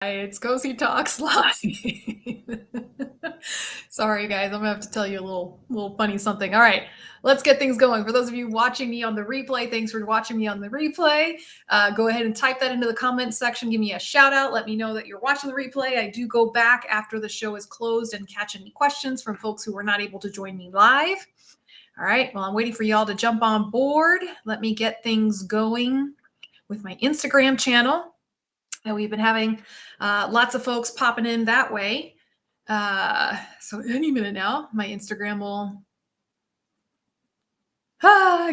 Hi, it's Cozy Talks Live. Sorry, guys, I'm gonna have to tell you a little funny something. All right, let's get things going. For those of you watching me on the replay, thanks for watching me on the replay. Go ahead and type that into the comments section. Give me a shout out. Let me know that you're watching the replay. I do go back after the show is closed and catch any questions from folks who were not able to join me live. All right, well, I'm waiting for y'all to jump on board. Let me get things going with my Instagram channel. And we've been having lots of folks popping in that way. So any minute now, my Instagram will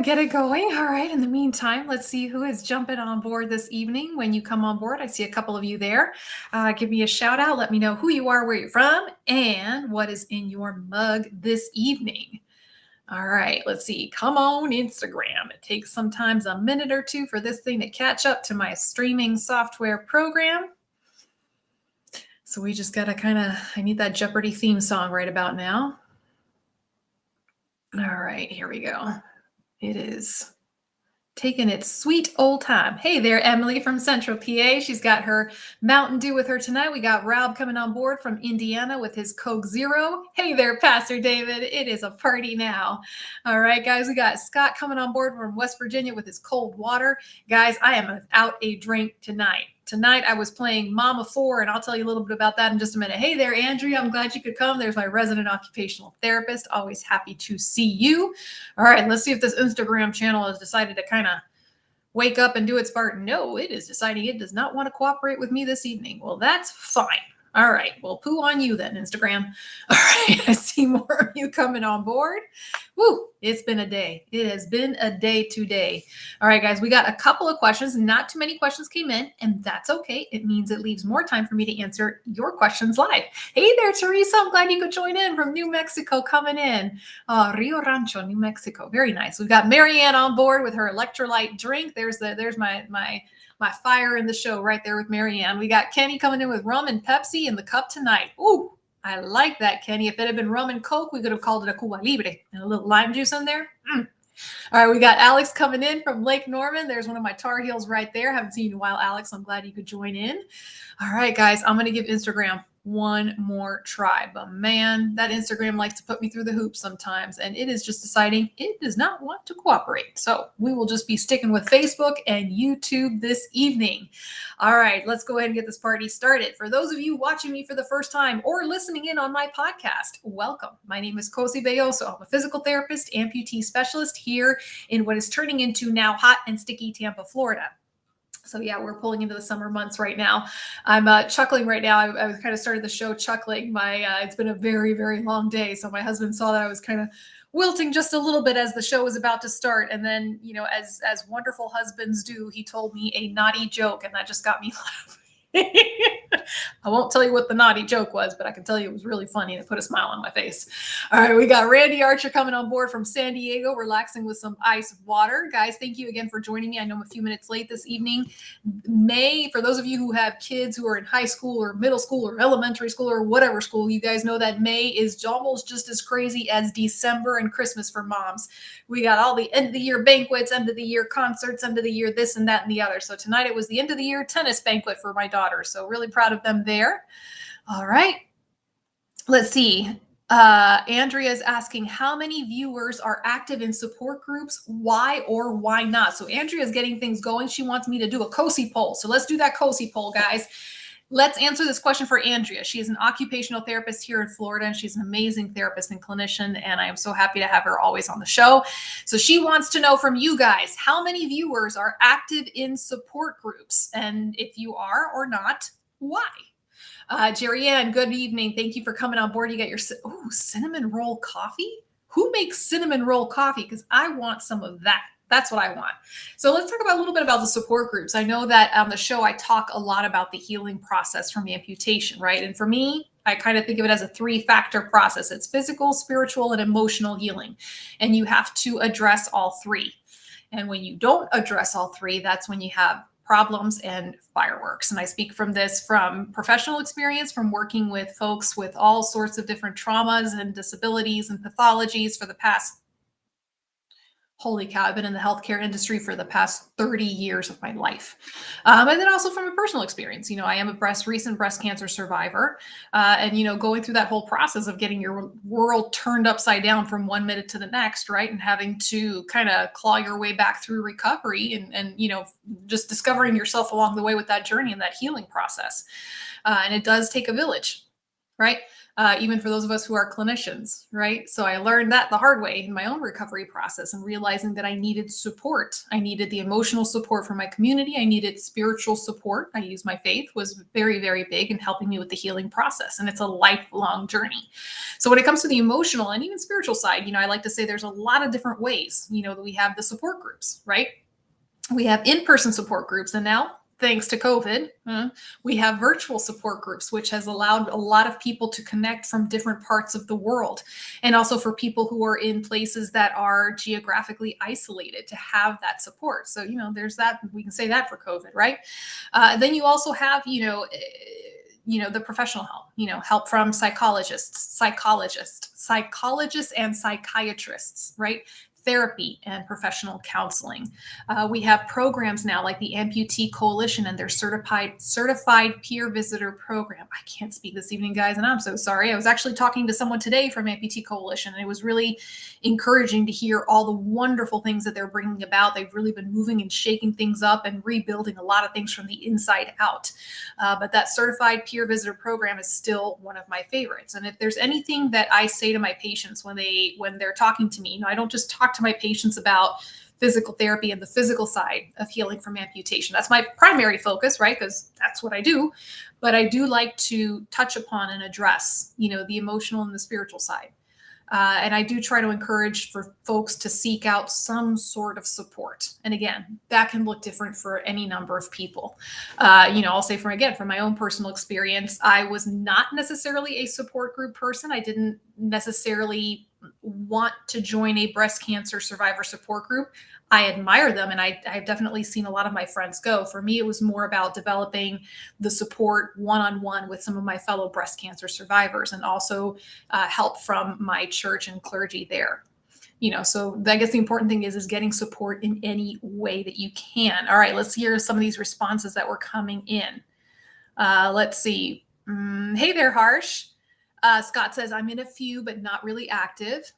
get it going. All right. In the meantime, let's see who is jumping on board this evening. When you come on board, I see a couple of you there. Give me a shout out. Let me know who you are, where you're from, and what is in your mug this evening. All right, let's see. Come on, Instagram. It takes sometimes a minute or two for this thing to catch up to my streaming software program. So we just got to I need that Jeopardy theme song right about now. All right, here we go. It is taking its sweet old time. Hey there, Emily from Central PA. She's got her Mountain Dew with her tonight. We got Rob coming on board from Indiana with his Coke Zero. Hey there, Pastor David. It is a party now. All right, guys, we got Scott coming on board from West Virginia with his cold water. Guys, I am without a drink tonight. Tonight I was playing Mama 4, and I'll tell you a little bit about that in just a minute. Hey there, Andrea. I'm glad you could come. There's my resident occupational therapist. Always happy to see you. All right, let's see if this Instagram channel has decided to kind of wake up and do its part. No, it is deciding it does not want to cooperate with me this evening. Well, that's fine. All right. Well, poo on you then, Instagram. All right. I see more of you coming on board. Woo, it's been a day. It has been a day today. All right, guys, we got a couple of questions. Not too many questions came in, and that's okay. It means it leaves more time for me to answer your questions live. Hey there, Teresa. I'm glad you could join in from New Mexico coming in. Rio Rancho, New Mexico. Very nice. We've got Marianne on board with her electrolyte drink. There's my fire in the show right there with Marianne. We got Kenny coming in with rum and Pepsi in the cup tonight. Ooh, I like that, Kenny. If it had been rum and Coke, we could have called it a Cuba Libre and a little lime juice in there. All right, we got Alex coming in from Lake Norman. There's one of my Tar Heels right there. Haven't seen you in a while, Alex. I'm glad you could join in. All right, guys, I'm going to give Instagram one more try. But man, that Instagram likes to put me through the hoops sometimes, and it is just deciding it does not want to cooperate. So we will just be sticking with Facebook and YouTube this evening. All right, let's go ahead and get this party started. For those of you watching me for the first time or listening in on my podcast, welcome. My name is Cozy Belloso. I'm a physical therapist, amputee specialist here in what is turning into now hot and sticky Tampa, Florida. So yeah, we're pulling into the summer months right now. I'm chuckling right now. I kind of started the show chuckling. It's been a very, very long day. So my husband saw that I was kind of wilting just a little bit as the show was about to start. And then, as wonderful husbands do, he told me a naughty joke, and that just got me laughing. I won't tell you what the naughty joke was, but I can tell you it was really funny and it put a smile on my face. All right, we got Randy Archer coming on board from San Diego, relaxing with some ice water. Guys, thank you again for joining me. I know I'm a few minutes late this evening. May, for those of you who have kids who are in high school or middle school or elementary school or whatever school, you guys know that May is almost just as crazy as December and Christmas for moms. We got all the end of the year banquets, end of the year concerts, end of the year this and that and the other. So tonight it was the end of the year tennis banquet for my daughter. So really proud of them there. All right. Let's see. Andrea is asking how many viewers are active in support groups, why or why not? So Andrea is getting things going. She wants me to do a COSI poll. So let's do that COSI poll, guys. Let's answer this question for Andrea. She is an occupational therapist here in Florida, and she's an amazing therapist and clinician, and I am so happy to have her always on the show. So she wants to know from you guys, how many viewers are active in support groups? And if you are or not, why? Jerry Ann, good evening. Thank you for coming on board. You got your cinnamon roll coffee? Who makes cinnamon roll coffee? Because I want some of that. That's what I want. So let's talk about a little bit about the support groups. I know that on the show, I talk a lot about the healing process from amputation, right? And for me, I kind of think of it as a 3-factor process. It's physical, spiritual, and emotional healing. And you have to address all 3. And when you don't address all 3, that's when you have problems and fireworks. And I speak from this from professional experience, from working with folks with all sorts of different traumas and disabilities and pathologies for the past Holy cow, I've been in the healthcare industry for the past 30 years of my life. And then also from a personal experience, I am a recent breast cancer survivor. And, going through that whole process of getting your world turned upside down from one minute to the next, right? And having to kind of claw your way back through recovery and just discovering yourself along the way with that journey and that healing process. And it does take a village, right? Even for those of us who are clinicians, right? So I learned that the hard way in my own recovery process and realizing that I needed support. I needed the emotional support from my community. I needed spiritual support. I use my faith was very, very big in helping me with the healing process. And it's a lifelong journey. So when it comes to the emotional and even spiritual side, I like to say there's a lot of different ways, that we have the support groups, right? We have in-person support groups, and now thanks to COVID, we have virtual support groups, which has allowed a lot of people to connect from different parts of the world. And also for people who are in places that are geographically isolated to have that support. So, there's that, we can say that for COVID, right? Then you also have, the professional help, help from psychologists and psychiatrists, right? Therapy and professional counseling. We have programs now like the Amputee Coalition and their certified peer visitor program. I can't speak this evening, guys, and I'm so sorry. I was actually talking to someone today from Amputee Coalition, and it was really encouraging to hear all the wonderful things that they're bringing about. They've really been moving and shaking things up and rebuilding a lot of things from the inside out. But that certified peer visitor program is still one of my favorites. And if there's anything that I say to my patients when they're talking to me, I don't just talk to my patients about physical therapy and the physical side of healing from amputation. That's my primary focus, right? Because that's what I do. But I do like to touch upon and address, the emotional and the spiritual side. And I do try to encourage for folks to seek out some sort of support. And again, that can look different for any number of people. I'll say from my own personal experience, I was not necessarily a support group person. I didn't necessarily want to join a breast cancer survivor support group. I admire them, and I've definitely seen a lot of my friends go. For me, it was more about developing the support one-on-one with some of my fellow breast cancer survivors, and also help from my church and clergy there. So I guess the important thing is getting support in any way that you can. All right, let's hear some of these responses that were coming in. Let's see. Hey there, Harsh. Scott says, I'm in a few, but not really active.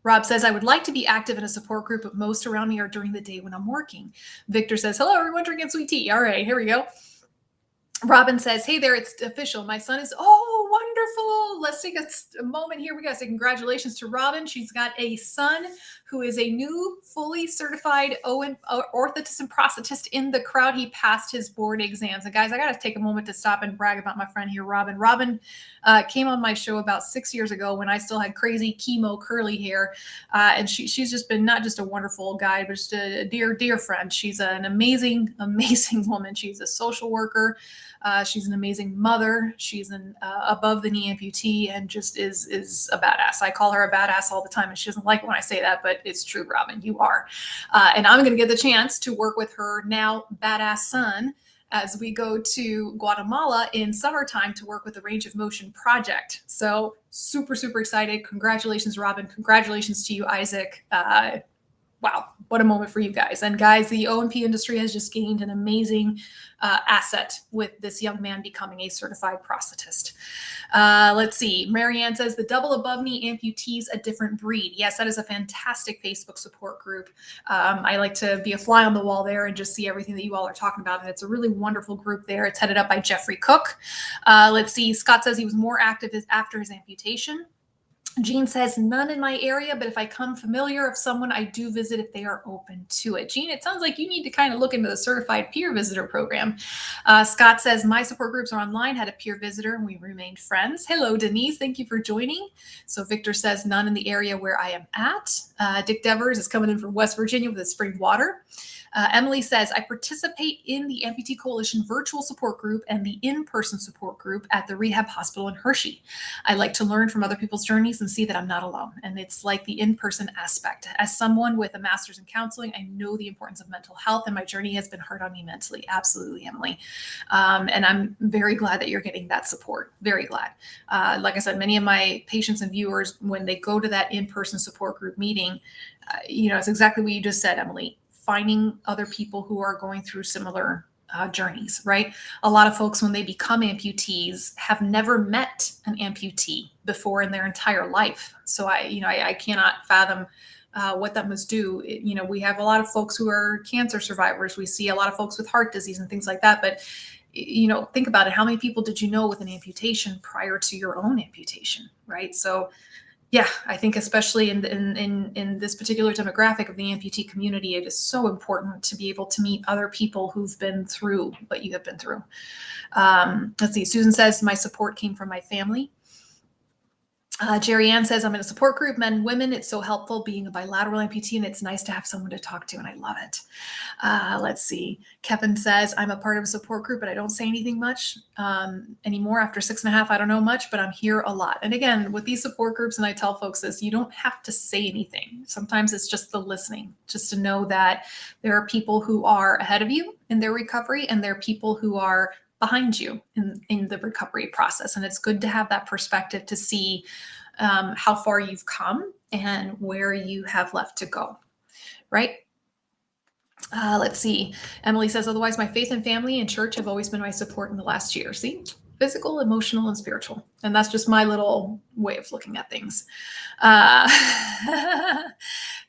Rob says, I would like to be active in a support group, but most around me are during the day when I'm working. Victor says, hello, everyone drinking sweet tea. All right, here we go. Robin says, hey there, it's official. My son is, oh, wonderful. Let's take a moment here. We got to say congratulations to Robin. She's got a son who is a new fully certified orthotist and prosthetist in the crowd. He passed his board exams. And guys, I got to take a moment to stop and brag about my friend here, Robin. Robin came on my show about 6 years ago when I still had crazy chemo curly hair. And she's just been not just a wonderful guide, but just a dear, dear friend. She's an amazing, amazing woman. She's a social worker. She's an amazing mother. She's an above the knee amputee and just is a badass. I call her a badass all the time, and she doesn't like it when I say that, but it's true, Robin. You are. And I'm going to get the chance to work with her now badass son as we go to Guatemala in summertime to work with the Range of Motion project. So super, super excited. Congratulations, Robin. Congratulations to you, Isaac. Wow, what a moment for you guys. And guys, the O&P industry has just gained an amazing asset with this young man becoming a certified prosthetist. Let's see. Marianne says, the double above knee amputees, a different breed. Yes, that is a fantastic Facebook support group. I like to be a fly on the wall there and just see everything that you all are talking about. And it's a really wonderful group there. It's headed up by Jeffrey Cook. Let's see. Scott says he was more active after his amputation. Jean says, none in my area, but if I come familiar of someone, I do visit if they are open to it. Jean, it sounds like you need to kind of look into the certified peer visitor program. Scott says, my support groups are online, had a peer visitor, and we remained friends. Hello, Denise. Thank you for joining. So Victor says, none in the area where I am at. Dick Devers is coming in from West Virginia with his spring water. Emily says, I participate in the Amputee Coalition virtual support group and the in-person support group at the rehab hospital in Hershey. I like to learn from other people's journeys and see that I'm not alone. And it's like the in-person aspect. As someone with a master's in counseling, I know the importance of mental health, and my journey has been hard on me mentally. Absolutely, Emily. And I'm very glad that you're getting that support. Very glad. Like I said, many of my patients and viewers, when they go to that in-person support group meeting, it's exactly what you just said, Emily. Finding other people who are going through similar journeys, right? A lot of folks, when they become amputees, have never met an amputee before in their entire life. So I cannot fathom what that must do. We have a lot of folks who are cancer survivors. We see a lot of folks with heart disease and things like that. But think about it. How many people did you know with an amputation prior to your own amputation, right? So yeah, I think especially in this particular demographic of the amputee community, it is so important to be able to meet other people who've been through what you have been through. Let's see. Susan says, my support came from my family. Jerry Ann says, I'm in a support group, men and women. It's so helpful being a bilateral amputee, and it's nice to have someone to talk to, and I love it. Let's see. Kevin says, I'm a part of a support group, but I don't say anything much anymore. After 6.5, I don't know much, but I'm here a lot. And again, with these support groups, and I tell folks this, you don't have to say anything. Sometimes it's just the listening, just to know that there are people who are ahead of you in their recovery, and there are people who are behind you in the recovery process. And it's good to have that perspective to see how far you've come and where you have left to go, right? Let's see. Emily says, otherwise, my faith and family and church have always been my support in the last year. See, physical, emotional, and spiritual. And that's just my little way of looking at things.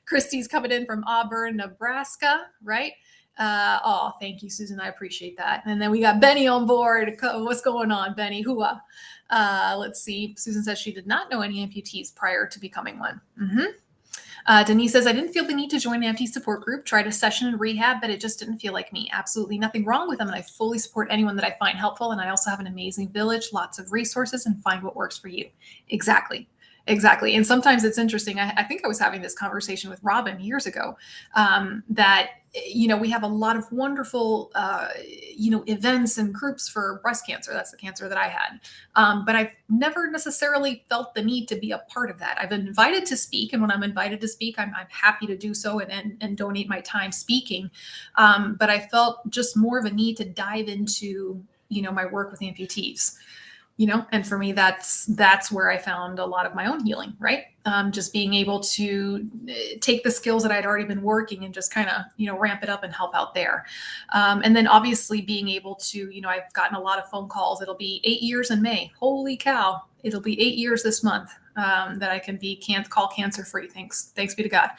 Christy's coming in from Auburn, Nebraska, right? Oh, thank you, Susan. I appreciate that. And then we got Benny on board. What's going on, Benny? Hooah. Let's see. Susan says she did not know any amputees prior to becoming one. Denise says, I didn't feel the need to join an amputee support group, tried a session in rehab, but it just didn't feel like me. Absolutely nothing wrong with them. And I fully support anyone that I find helpful. And I also have an amazing village, lots of resources, and find what works for you. Exactly. Exactly. And sometimes it's interesting. I think I was having this conversation with Robin years ago that, we have a lot of wonderful, events and groups for breast cancer. That's the cancer that I had. But I've never necessarily felt the need to be a part of that. I've been invited to speak. And when I'm invited to speak, I'm happy to do so and donate my time speaking. But I felt just more of a need to dive into, my work with amputees. And for me, that's where I found a lot of my own healing, right? Just being able to take the skills that I'd already been working and just kind of, ramp it up and help out there. And then obviously being able to, I've gotten a lot of phone calls. It'll be 8 years in May. Holy cow. It'll be 8 years this month that I can be call cancer free. Thanks be to God.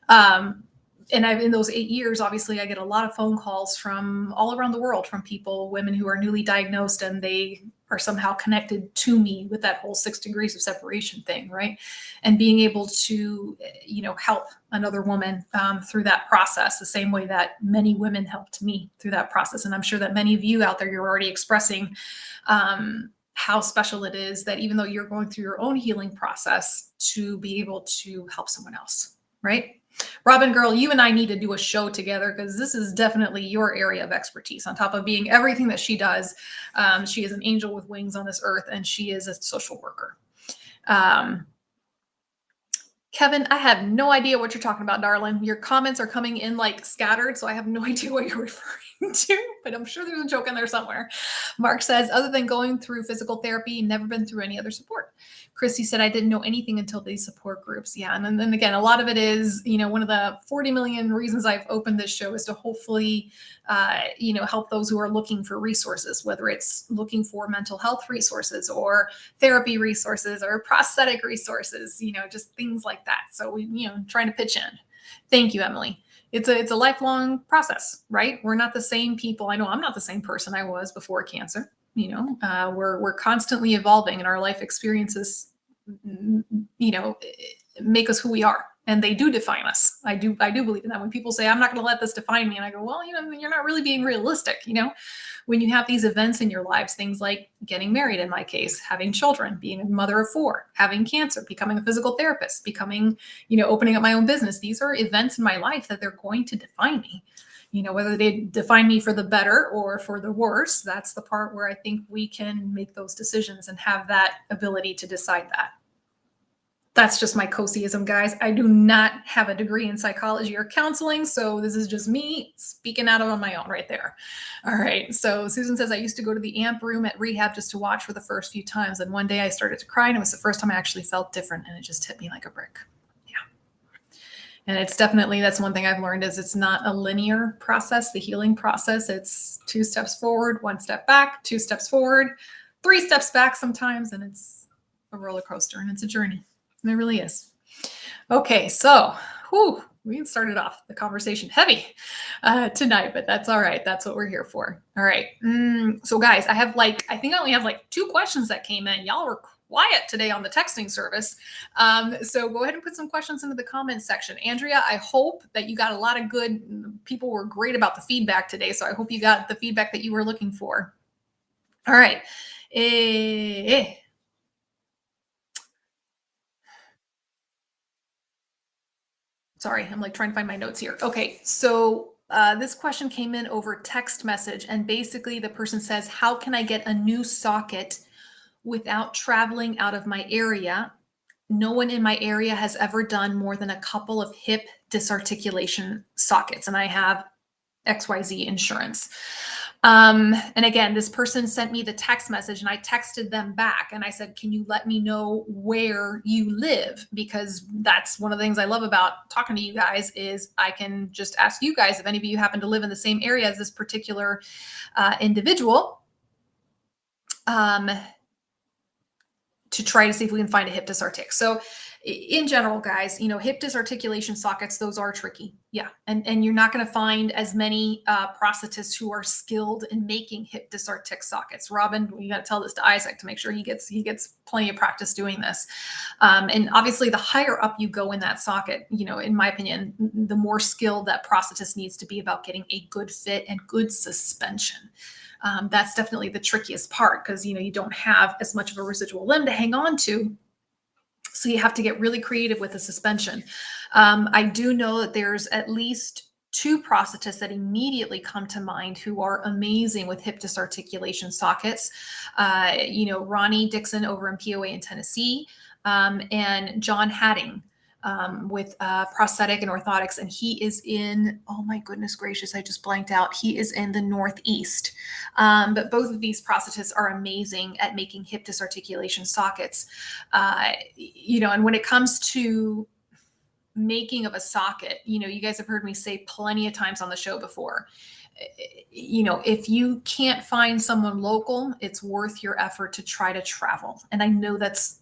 And in those 8 years, obviously, I get a lot of phone calls from all around the world from people, women who are newly diagnosed, and they are somehow connected to me with that whole 6 degrees of separation thing, right? And being able to, help another woman through that process, the same way that many women helped me through that process. And I'm sure that many of you out there, you're already expressing how special it is that even though you're going through your own healing process, to be able to help someone else, right? Robin, girl, you and I need to do a show together because this is definitely your area of expertise. On top of being everything that she does, she is an angel with wings on this earth, and she is a social worker. Kevin, I have no idea what you're talking about, darling. Your comments are coming in like scattered, so I have no idea what you're referring to, but I'm sure there's a joke in there somewhere. Mark says, other than going through physical therapy, never been through any other support. Christy said, I didn't know anything until these support groups. Yeah. And then again, a lot of it is, one of the 40 million reasons I've opened this show is to hopefully, help those who are looking for resources, whether it's looking for mental health resources or therapy resources or prosthetic resources, just things like that. So trying to pitch in. Thank you, Emily. It's a lifelong process, right? We're not the same people. I know I'm not the same person I was before cancer. We're constantly evolving, and our life experiences, make us who we are, and they do define us. I do believe in that. When people say, I'm not going to let this define me, and I go, well, you're not really being realistic. When you have these events in your lives, things like getting married, in my case, having children, being a mother of 4, having cancer, becoming a physical therapist, becoming, opening up my own business. These are events in my life that they're going to define me. Whether they define me for the better or for the worse, that's the part where I think we can make those decisions and have that ability to decide that. That's just my Cosyism, guys. I do not have a degree in psychology or counseling, so this is just me speaking out on my own right there. All right. So Susan says, I used to go to the AMP room at rehab just to watch for the first few times. And one day I started to cry, and it was the first time I actually felt different, and it just hit me like a brick. Yeah. And it's definitely, that's one thing I've learned, is it's not a linear process, the healing process. It's 2 steps forward, 1 step back, 2 steps forward, 3 steps back sometimes. And it's a roller coaster, and it's a journey. It really is. Okay, so we started off the conversation heavy tonight, but that's all right. That's what we're here for. All right. So guys, I think I only have 2 questions that came in. Y'all were quiet today on the texting service. So go ahead and put some questions into the comments section. Andrea, I hope that you got a lot of good, people were great about the feedback today. So I hope you got the feedback that you were looking for. All right. Sorry, I'm trying to find my notes here. Okay, so this question came in over text message, and basically the person says, how can I get a new socket without traveling out of my area? No one in my area has ever done more than a couple of hip disarticulation sockets, and I have XYZ insurance. And again, this person sent me the text message, and I texted them back and I said, can you let me know where you live? Because that's one of the things I love about talking to you guys, is I can just ask you guys if any of you happen to live in the same area as this particular individual, to try to see if we can find a hip disartic. So in general, guys, hip disarticulation sockets, those are tricky. Yeah. And you're not going to find as many prosthetists who are skilled in making hip disartic sockets. Robin, you got to tell this to Isaac to make sure he gets plenty of practice doing this. And obviously the higher up you go in that socket, in my opinion, the more skilled that prosthetist needs to be about getting a good fit and good suspension. That's definitely the trickiest part, because you don't have as much of a residual limb to hang on to. So you have to get really creative with the suspension. I do know that there's at least 2 prosthetists that immediately come to mind who are amazing with hip disarticulation sockets. Ronnie Dixon over in POA in Tennessee, and John Hatting with prosthetic and orthotics. And he is in, oh my goodness gracious, I just blanked out. He is in the Northeast. But both of these prosthetists are amazing at making hip disarticulation sockets. And when it comes to making of a socket, you guys have heard me say plenty of times on the show before, if you can't find someone local, it's worth your effort to try to travel. And I know that's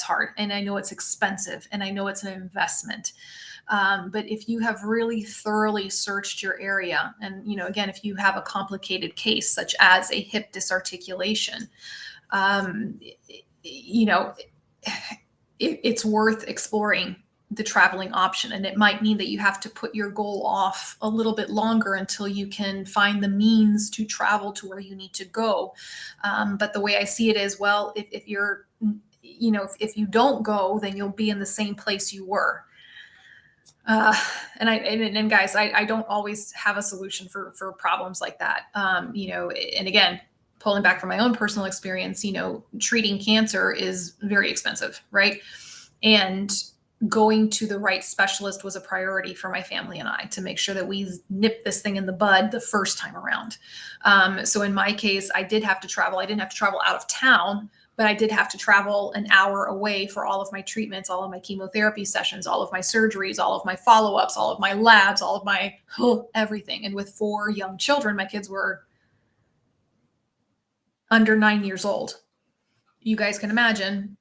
hard, and I know it's expensive, and I know it's an investment. But if you have really thoroughly searched your area, and again, if you have a complicated case such as a hip disarticulation, it's worth exploring the traveling option. And it might mean that you have to put your goal off a little bit longer until you can find the means to travel to where you need to go. But the way I see it is, well, if you're, if you don't go, then you'll be in the same place you were. And guys, I don't always have a solution for problems like that. And again, pulling back from my own personal experience, treating cancer is very expensive, right? And going to the right specialist was a priority for my family and I, to make sure that we nip this thing in the bud the first time around. So in my case, I did have to travel. I didn't have to travel out of town, but I did have to travel an hour away for all of my treatments, all of my chemotherapy sessions, all of my surgeries, all of my follow-ups, all of my labs, all of my everything. And with 4 young children, my kids were under 9 years old. You guys can imagine,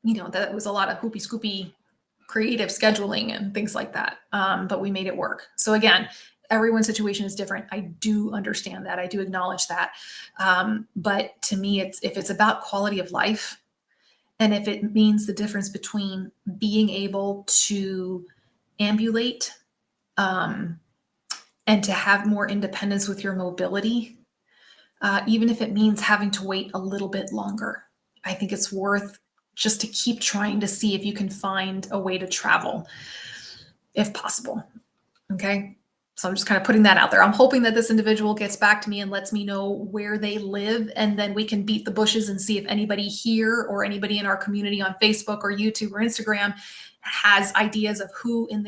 that was a lot of hoopy scoopy creative scheduling and things like that. But we made it work. So again, everyone's situation is different. I do understand that. I do acknowledge that. But to me, if it's about quality of life, and if it means the difference between being able to ambulate, and to have more independence with your mobility, even if it means having to wait a little bit longer, I think it's worth just to keep trying to see if you can find a way to travel, if possible. Okay. So I'm just kind of putting that out there. I'm hoping that this individual gets back to me and lets me know where they live, and then we can beat the bushes and see if anybody here or anybody in our community on Facebook or YouTube or Instagram has ideas of who in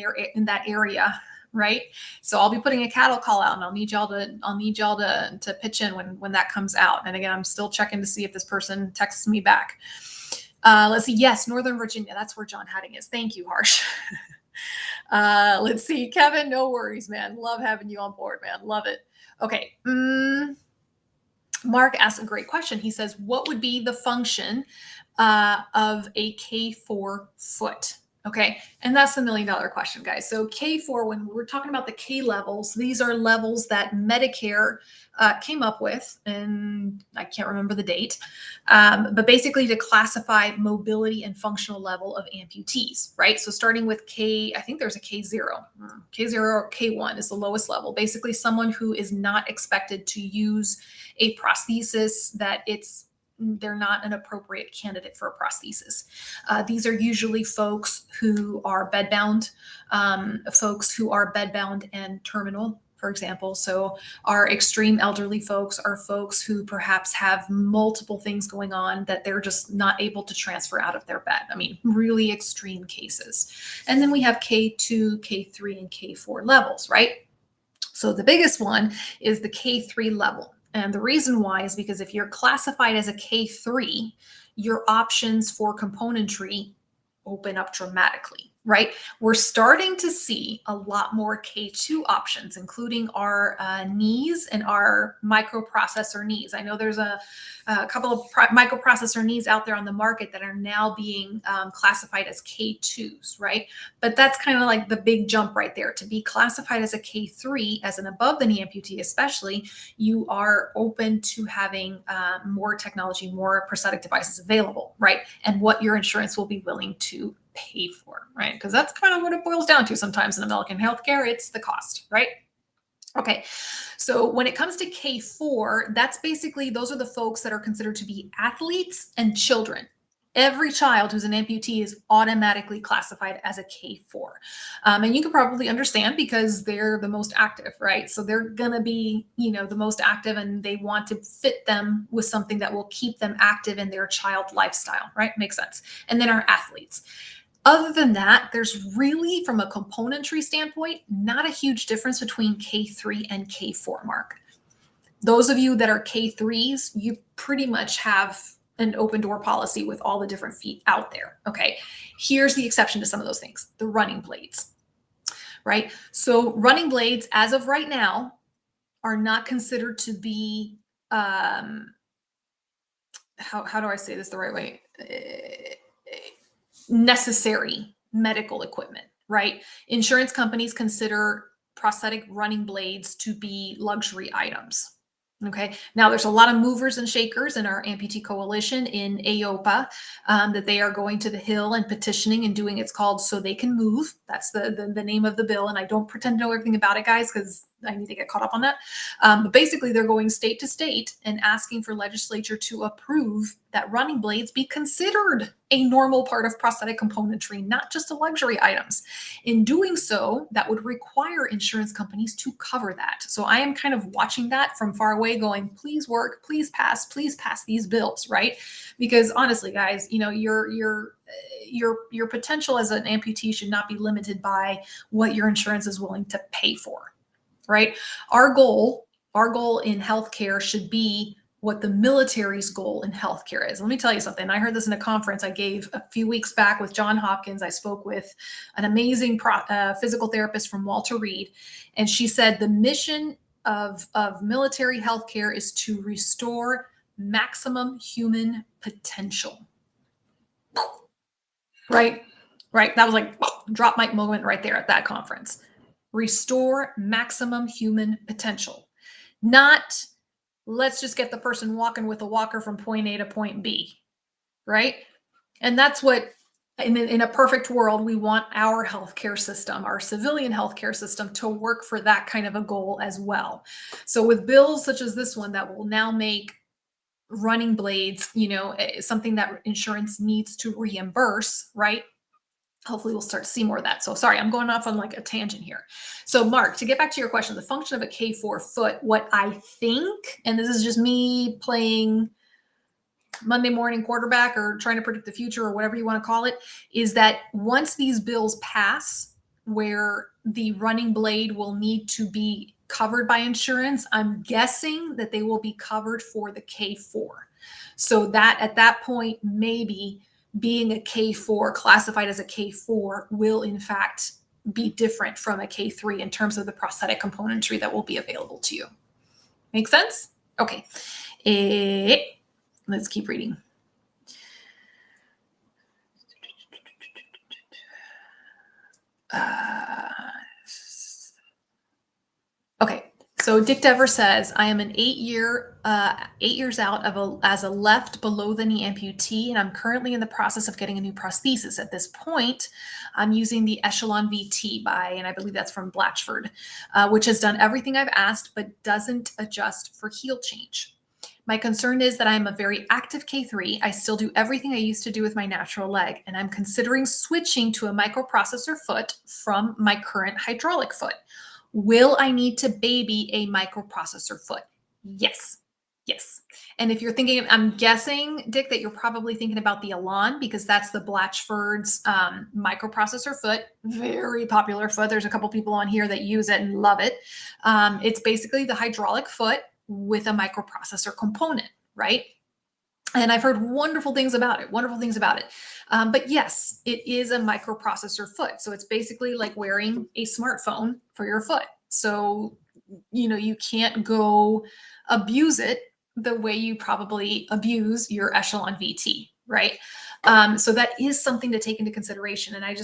that area, right? So I'll be putting a cattle call out, and I'll need y'all to pitch in when that comes out. And again, I'm still checking to see if this person texts me back. Let's see. Yes, Northern Virginia. That's where John Hadding is. Thank you, Harsh. Let's see. Kevin, no worries, man. Love having you on board, man. Love it. Okay. Mark asked a great question. He says, what would be the function of a K4 foot? Okay. And that's the $1 million question, guys. So K4, when we're talking about the K levels, these are levels that Medicare came up with, and I can't remember the date, but basically to classify mobility and functional level of amputees, right? So starting with K, I think there's a K0. K0 or K1 is the lowest level. Basically someone who is not expected to use a prosthesis, that they're not an appropriate candidate for a prosthesis. These are usually folks who are bedbound, folks who are bedbound and terminal, for example. So our extreme elderly folks are folks who perhaps have multiple things going on that they're just not able to transfer out of their bed. I mean, really extreme cases. And then we have K2, K3, and K4 levels, right? So the biggest one is the K3 level. And the reason why is because if you're classified as a K3, your options for componentry open up dramatically, right? We're starting to see a lot more K2 options, including our knees and our microprocessor knees. I know there's a couple of microprocessor knees out there on the market that are now being classified as K2s, right? But that's kind of like the big jump right there. To be classified as a K3, as an above the knee amputee especially, you are open to having more technology, more prosthetic devices available, right? And what your insurance will be willing to pay for, right? Because that's kind of what it boils down to sometimes in American healthcare. It's the cost, right? Okay, so when it comes to K4, that's basically, those are the folks that are considered to be athletes and children. Every child who's an amputee is automatically classified as a K4. And you can probably understand because they're the most active, right? So they're going to be, the most active, and they want to fit them with something that will keep them active in their child lifestyle, right? Makes sense. And then our athletes. Other than that, there's really, from a componentry standpoint, not a huge difference between K3 and K4, Mark. Those of you that are K3s, you pretty much have an open door policy with all the different feet out there. Okay, here's the exception to some of those things: the running blades, right? So running blades, as of right now, are not considered to be, how do I say this the right way? Necessary medical equipment, right? Insurance companies consider prosthetic running blades to be luxury items. Okay. Now there's a lot of movers and shakers in our amputee coalition in AOPA that they are going to the Hill and petitioning and doing. It's called So They Can Move. That's the name of the bill. And I don't pretend to know everything about it, guys, because I need to get caught up on that. But basically, they're going state to state and asking for legislature to approve that running blades be considered a normal part of prosthetic componentry, not just a luxury items. In doing so, that would require insurance companies to cover that. So I am kind of watching that from far away, going, please work, please pass these bills, right? Because honestly, guys, your potential as an amputee should not be limited by what your insurance is willing to pay for, right? Our goal in healthcare should be what the military's goal in healthcare is. Let me tell you something. I heard this in a conference I gave a few weeks back with John Hopkins. I spoke with an amazing physical therapist from Walter Reed, and she said the mission of military healthcare is to restore maximum human potential. Right? That was like drop mic moment right there at that conference. Restore maximum human potential. Not let's just get the person walking with a walker from point A to point B, right? And that's what, in a perfect world, we want our healthcare system, our civilian healthcare system, to work for that kind of a goal as well. So with bills such as this one that will now make running blades, something that insurance needs to reimburse, right? Hopefully we'll start to see more of that. So sorry, I'm going off on like a tangent here. So Mark, to get back to your question, the function of a K4 foot, what I think, and this is just me playing Monday morning quarterback or trying to predict the future or whatever you want to call it, is that once these bills pass where the running blade will need to be covered by insurance, I'm guessing that they will be covered for the K4. So that at that point, maybe being a K4, classified as a K4, will in fact be different from a K3 in terms of the prosthetic componentry that will be available to you. Make sense? Okay. Let's keep reading. Okay, so Dick Dever says, I am an 8 years out as a left below the knee amputee, and I'm currently in the process of getting a new prosthesis. At this point, I'm using the Echelon VT and I believe that's from Blatchford, which has done everything I've asked, but doesn't adjust for heel change. My concern is that I'm a very active K3. I still do everything I used to do with my natural leg, and I'm considering switching to a microprocessor foot from my current hydraulic foot. Will I need to baby a microprocessor foot? Yes. Yes. And if you're thinking, I'm guessing, Dick, that you're probably thinking about the Elan because that's the Blatchford's microprocessor foot. Very popular foot. There's a couple people on here that use it and love it. It's basically the hydraulic foot with a microprocessor component, right? And I've heard wonderful things about it, but yes, it is a microprocessor foot. So it's basically like wearing a smartphone for your foot. So, you can't go abuse it the way you probably abuse your Echelon VT, right? So that is something to take into consideration. And I've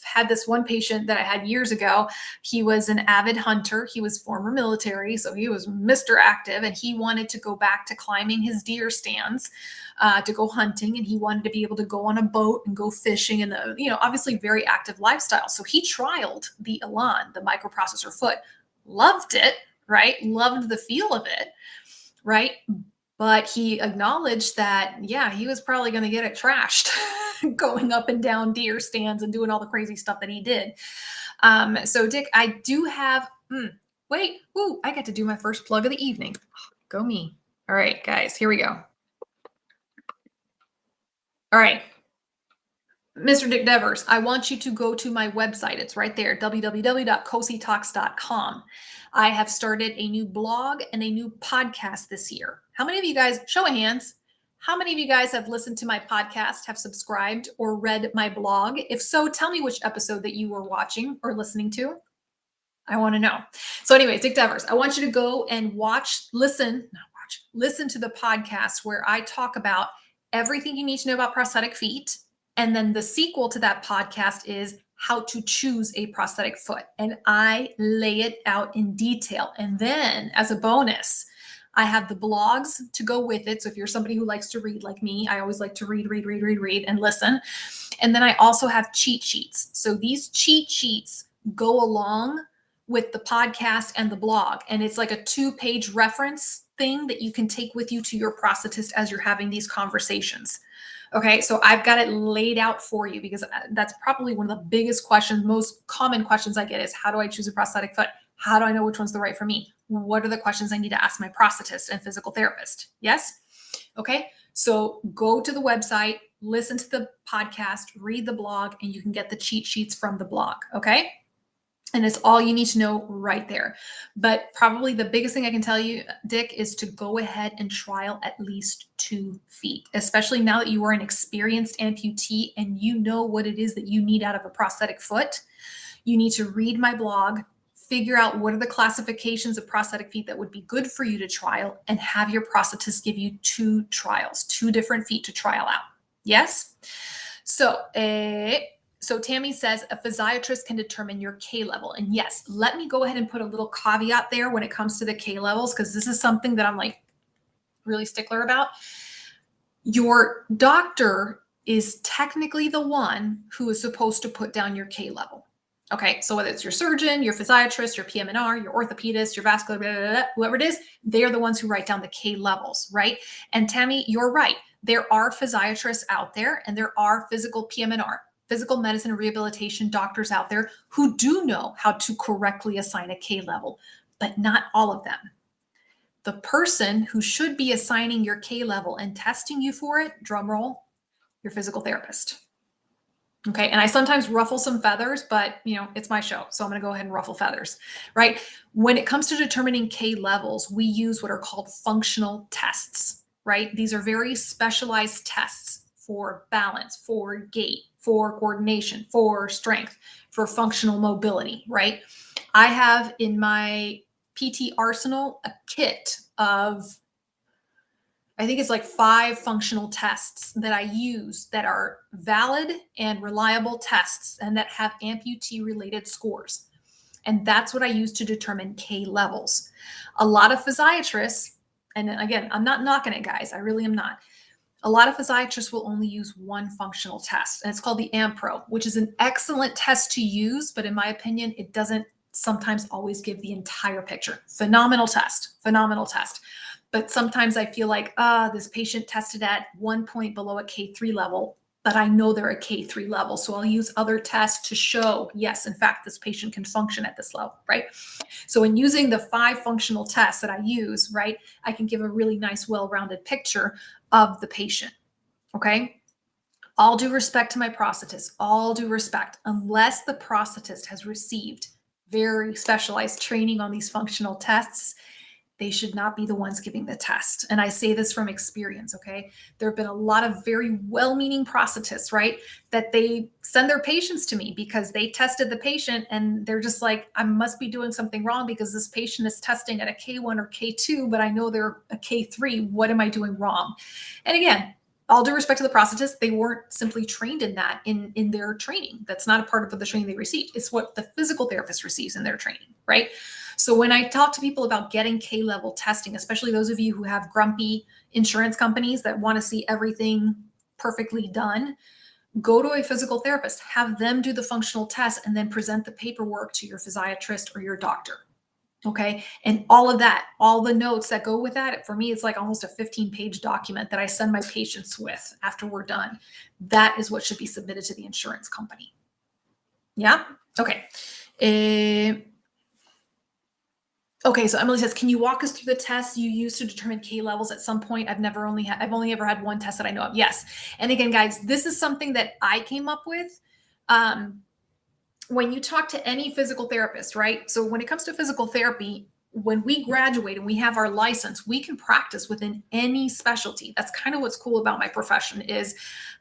had this one patient that I had years ago. He was an avid hunter. He was former military, so he was Mr. Active, and he wanted to go back to climbing his deer stands to go hunting, and he wanted to be able to go on a boat and go fishing, and obviously very active lifestyle. So he trialed the Elan, the microprocessor foot, loved it, right? Loved the feel of it, right? But he acknowledged that, yeah, he was probably going to get it trashed going up and down deer stands and doing all the crazy stuff that he did. So, Dick, I do have, I get to do my first plug of the evening. Go me. All right, guys, here we go. All right. Mr. Dick Devers, I want you to go to my website. It's right there, www.cosietalks.com. I have started a new blog and a new podcast this year. How many of you guys, show of hands, how many of you guys have listened to my podcast, have subscribed or read my blog? If so, tell me which episode that you were watching or listening to. I want to know. So anyways, Dick Devers, I want you to go and listen to the podcast where I talk about everything you need to know about prosthetic feet. And then the sequel to that podcast is how to choose a prosthetic foot. And I lay it out in detail. And then as a bonus, I have the blogs to go with it. So if you're somebody who likes to read like me, I always like to read and listen. And then I also have cheat sheets. So these cheat sheets go along with the podcast and the blog. And it's like a 2-page reference thing that you can take with you to your prosthetist as you're having these conversations. Okay, so I've got it laid out for you because that's probably one of the biggest questions, most common questions I get is, how do I choose a prosthetic foot? How do I know which one's the right for me? What are the questions I need to ask my prosthetist and physical therapist? Yes? Okay, so go to the website, listen to the podcast, read the blog, and you can get the cheat sheets from the blog, okay? And it's all you need to know right there. But probably the biggest thing I can tell you, Dick, is to go ahead and trial at least 2 feet, especially now that you are an experienced amputee and you know what it is that you need out of a prosthetic foot. You need to read my blog, figure out what are the classifications of prosthetic feet that would be good for you to trial, and have your prosthetist give you 2 trials, 2 different feet to trial out. Yes? So Tammy says a physiatrist can determine your K level. And yes, let me go ahead and put a little caveat there when it comes to the K levels, because this is something that I'm like really stickler about. Your doctor is technically the one who is supposed to put down your K level. Okay, so whether it's your surgeon, your physiatrist, your PM&R, your orthopedist, your vascular, blah, blah, blah, whoever it is, they are the ones who write down the K levels, right? And Tammy, you're right. There are physiatrists out there and there are physical PM&R. physical medicine and rehabilitation doctors out there who do know how to correctly assign a K level, but not all of them. The person who should be assigning your K level and testing you for it, drum roll, your physical therapist. Okay. And I sometimes ruffle some feathers, but it's my show. So I'm going to go ahead and ruffle feathers, right? When it comes to determining K levels, we use what are called functional tests, right? These are very specialized tests for balance, for gait, for coordination, for strength, for functional mobility, right? I have in my PT arsenal a kit of, I think it's like 5 functional tests that I use that are valid and reliable tests and that have amputee related scores. And that's what I use to determine K levels. A lot of physiatrists, and again, I'm not knocking it, guys, I really am not. A lot of physiatrists will only use one functional test, and it's called the AMPRO, which is an excellent test to use, but in my opinion, it doesn't sometimes always give the entire picture. Phenomenal test, phenomenal test. But sometimes I feel like, this patient tested at 1 point below a K3 level, but I know they're a K3 level. So I'll use other tests to show, yes, in fact, this patient can function at this level, right? So in using the 5 functional tests that I use, right, I can give a really nice, well-rounded picture of the patient, okay? All due respect to my prosthetist, all due respect, unless the prosthetist has received very specialized training on these functional tests, they should not be the ones giving the test. And I say this from experience, okay? There have been a lot of very well-meaning prosthetists, right? That they send their patients to me because they tested the patient and they're just like, I must be doing something wrong because this patient is testing at a K1 or K2, but I know they're a K3. What am I doing wrong? And again, all due respect to the prosthetists, they weren't simply trained in that in their training. That's not a part of the training they received. It's what the physical therapist receives in their training, right? So when I talk to people about getting K-level testing, especially those of you who have grumpy insurance companies that want to see everything perfectly done, go to a physical therapist, have them do the functional test, and then present the paperwork to your physiatrist or your doctor. Okay. And all of that, all the notes that go with that, for me, it's like almost a 15-page document that I send my patients with after we're done. That is what should be submitted to the insurance company. Yeah. Okay. Okay, so Emily says, can you walk us through the tests you use to determine K levels at some point? I've only ever had one test that I know of. Yes. And again, guys, this is something that I came up with. When you talk to any physical therapist, right? So when it comes to physical therapy, when we graduate and we have our license, we can practice within any specialty. That's kind of what's cool about my profession is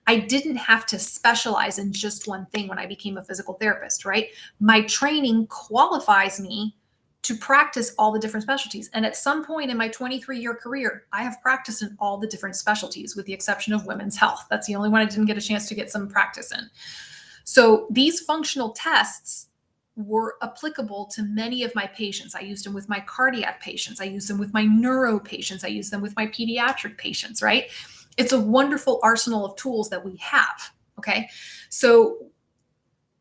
I didn't have to specialize in just one thing when I became a physical therapist, right? My training qualifies me to practice all the different specialties. And at some point in my 23-year career, I have practiced in all the different specialties with the exception of women's health. That's the only one I didn't get a chance to get some practice in. So these functional tests were applicable to many of my patients. I used them with my cardiac patients. I used them with my neuro patients. I used them with my pediatric patients, right? It's a wonderful arsenal of tools that we have, okay? So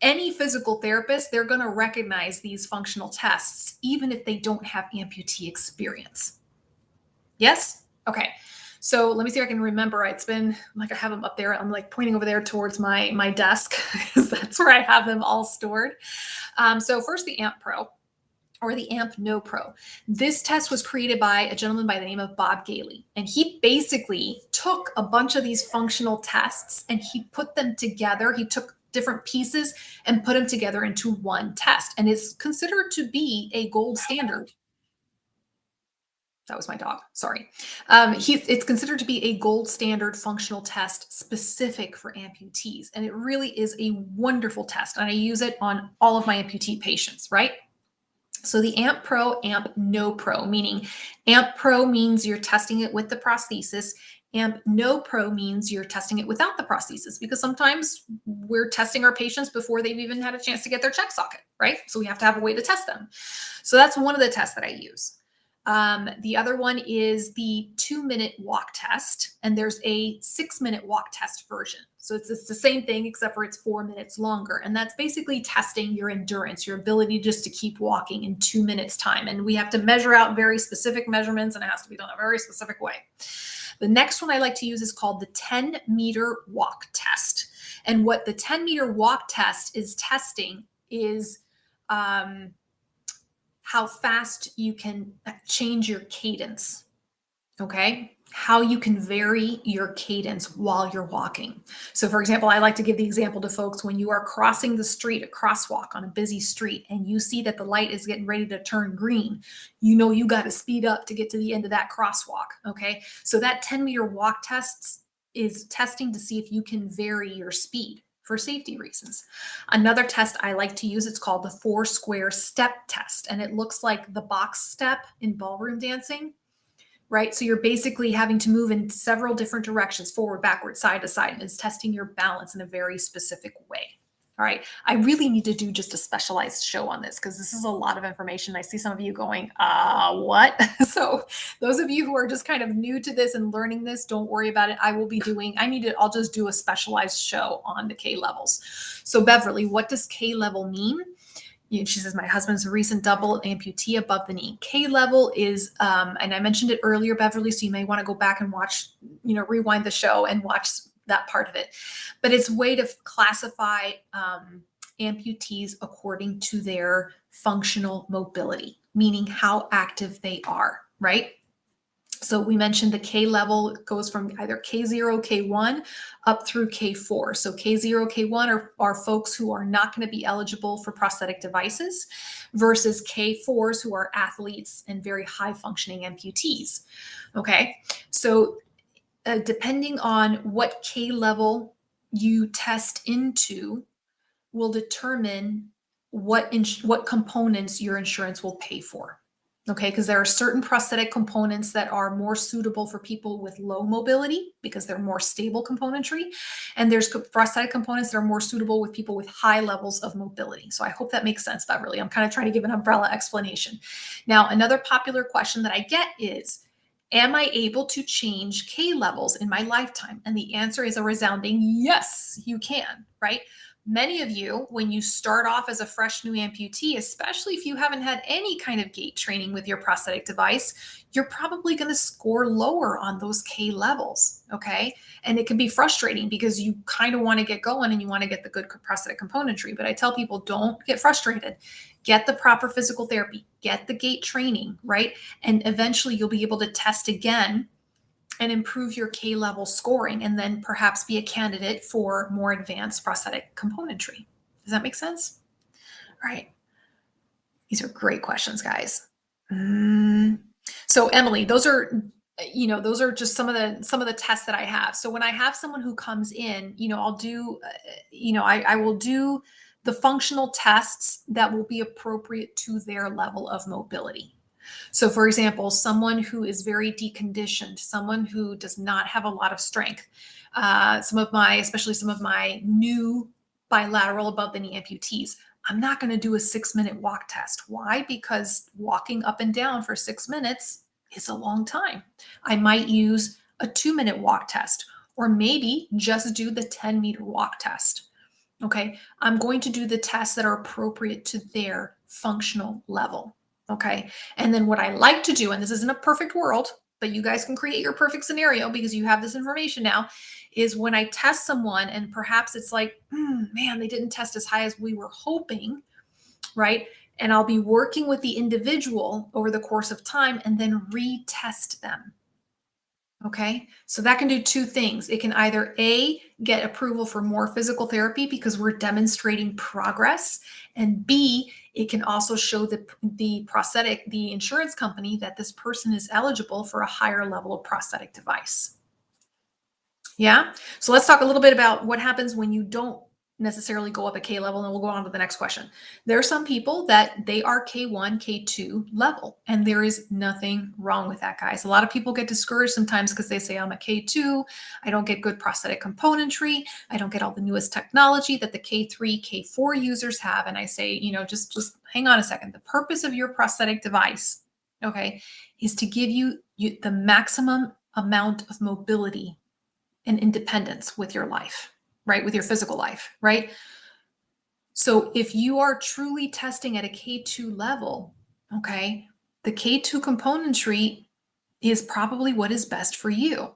any physical therapist, they're going to recognize these functional tests, even if they don't have amputee experience. Yes? Okay. So let me see if I can remember. It's been like I have them up there. I'm like pointing over there towards my desk because that's where I have them all stored. So first the AMP Pro or the AMP No Pro. This test was created by a gentleman by the name of Bob Gailey. And he basically took a bunch of these functional tests and he put them together. He took different pieces and put them together into one test. And it's considered to be a gold standard. That was my dog. Sorry. It's considered to be a gold standard functional test specific for amputees. And it really is a wonderful test. And I use it on all of my amputee patients, right? So the AMP Pro, AMP No Pro, meaning AMP Pro means you're testing it with the prosthesis. AMP No Pro means you're testing it without the prosthesis because sometimes we're testing our patients before they've even had a chance to get their check socket, right? So we have to have a way to test them. So that's one of the tests that I use. The other one is the 2-minute walk test, and there's a 6-minute walk test version. So it's the same thing, except for it's 4 minutes longer. And that's basically testing your endurance, your ability just to keep walking in 2 minutes time. And we have to measure out very specific measurements, and it has to be done a very specific way. The next one I like to use is called the 10-meter walk test. And what the 10-meter walk test is testing is um, how fast you can change your cadence. Okay. How you can vary your cadence while you're walking. So, for example, I like to give the example to folks when you are crossing the street, a crosswalk on a busy street, and you see that the light is getting ready to turn green, you know you got to speed up to get to the end of that crosswalk. Okay. So, that 10-meter walk test is testing to see if you can vary your speed for safety reasons. Another test I like to use, it's called the four square step test, and it looks like the box step in ballroom dancing, right? So you're basically having to move in several different directions, forward, backward, side to side, and it's testing your balance in a very specific way. All right. I really need to do just a specialized show on this because this is a lot of information. I see some of you going, what? So those of you who are just kind of new to this and learning this, don't worry about it. I'll just do a specialized show on the K levels. So Beverly, what does K level mean? She says, my husband's a recent double amputee above the knee. K level is, and I mentioned it earlier, Beverly, so you may want to go back and watch, rewind the show and watch that part of it. But it's a way to classify amputees according to their functional mobility, meaning how active they are, right? So we mentioned the K level goes from either K0, K1 up through K4. So K0, K1 are folks who are not going to be eligible for prosthetic devices versus K4s who are athletes and very high functioning amputees. Okay. So depending on what K level you test into will determine what components your insurance will pay for. Okay, because there are certain prosthetic components that are more suitable for people with low mobility because they're more stable componentry. And there's prosthetic components that are more suitable with people with high levels of mobility. So I hope that makes sense, Beverly. I'm kind of trying to give an umbrella explanation. Now, another popular question that I get is, am I able to change K levels in my lifetime? And the answer is a resounding yes, you can, right? Many of you, when you start off as a fresh new amputee, especially if you haven't had any kind of gait training with your prosthetic device, you're probably going to score lower on those K levels. Okay. And it can be frustrating because you kind of want to get going and you want to get the good prosthetic componentry. But I tell people, don't get frustrated. Get the proper physical therapy, get the gait training, right? And eventually you'll be able to test again and improve your K level scoring, and then perhaps be a candidate for more advanced prosthetic componentry. Does that make sense? All right. These are great questions, guys. So Emily, those are just some of the tests that I have. So when I have someone who comes in, I'll do, I will do the functional tests that will be appropriate to their level of mobility. So, for example, someone who is very deconditioned, someone who does not have a lot of strength, especially some of my new bilateral above the knee amputees, I'm not going to do a 6-minute walk test. Why? Because walking up and down for 6 minutes is a long time. I might use a 2-minute walk test, or maybe just do the 10-meter walk test. Okay. I'm going to do the tests that are appropriate to their functional level. Okay. And then what I like to do, and this isn't a perfect world, but you guys can create your perfect scenario because you have this information now, is when I test someone and perhaps it's like, man, they didn't test as high as we were hoping, right? And I'll be working with the individual over the course of time and then retest them. Okay, so that can do two things. It can either A, get approval for more physical therapy because we're demonstrating progress, and B, it can also show the insurance company that this person is eligible for a higher level of prosthetic device. Yeah, so let's talk a little bit about what happens when you don't necessarily go up a K level, and then we'll go on to the next question. There are some people that they are K1, K2 level, and there is nothing wrong with that, guys. A lot of people get discouraged sometimes because they say, I'm a K2, I don't get good prosthetic componentry, I don't get all the newest technology that the K3, K4 users have. And I say, just hang on a second. The purpose of your prosthetic device, okay, is to give you the maximum amount of mobility and independence with your life, right? With your physical life, right? So if you are truly testing at a K2 level, okay, the K2 componentry is probably what is best for you.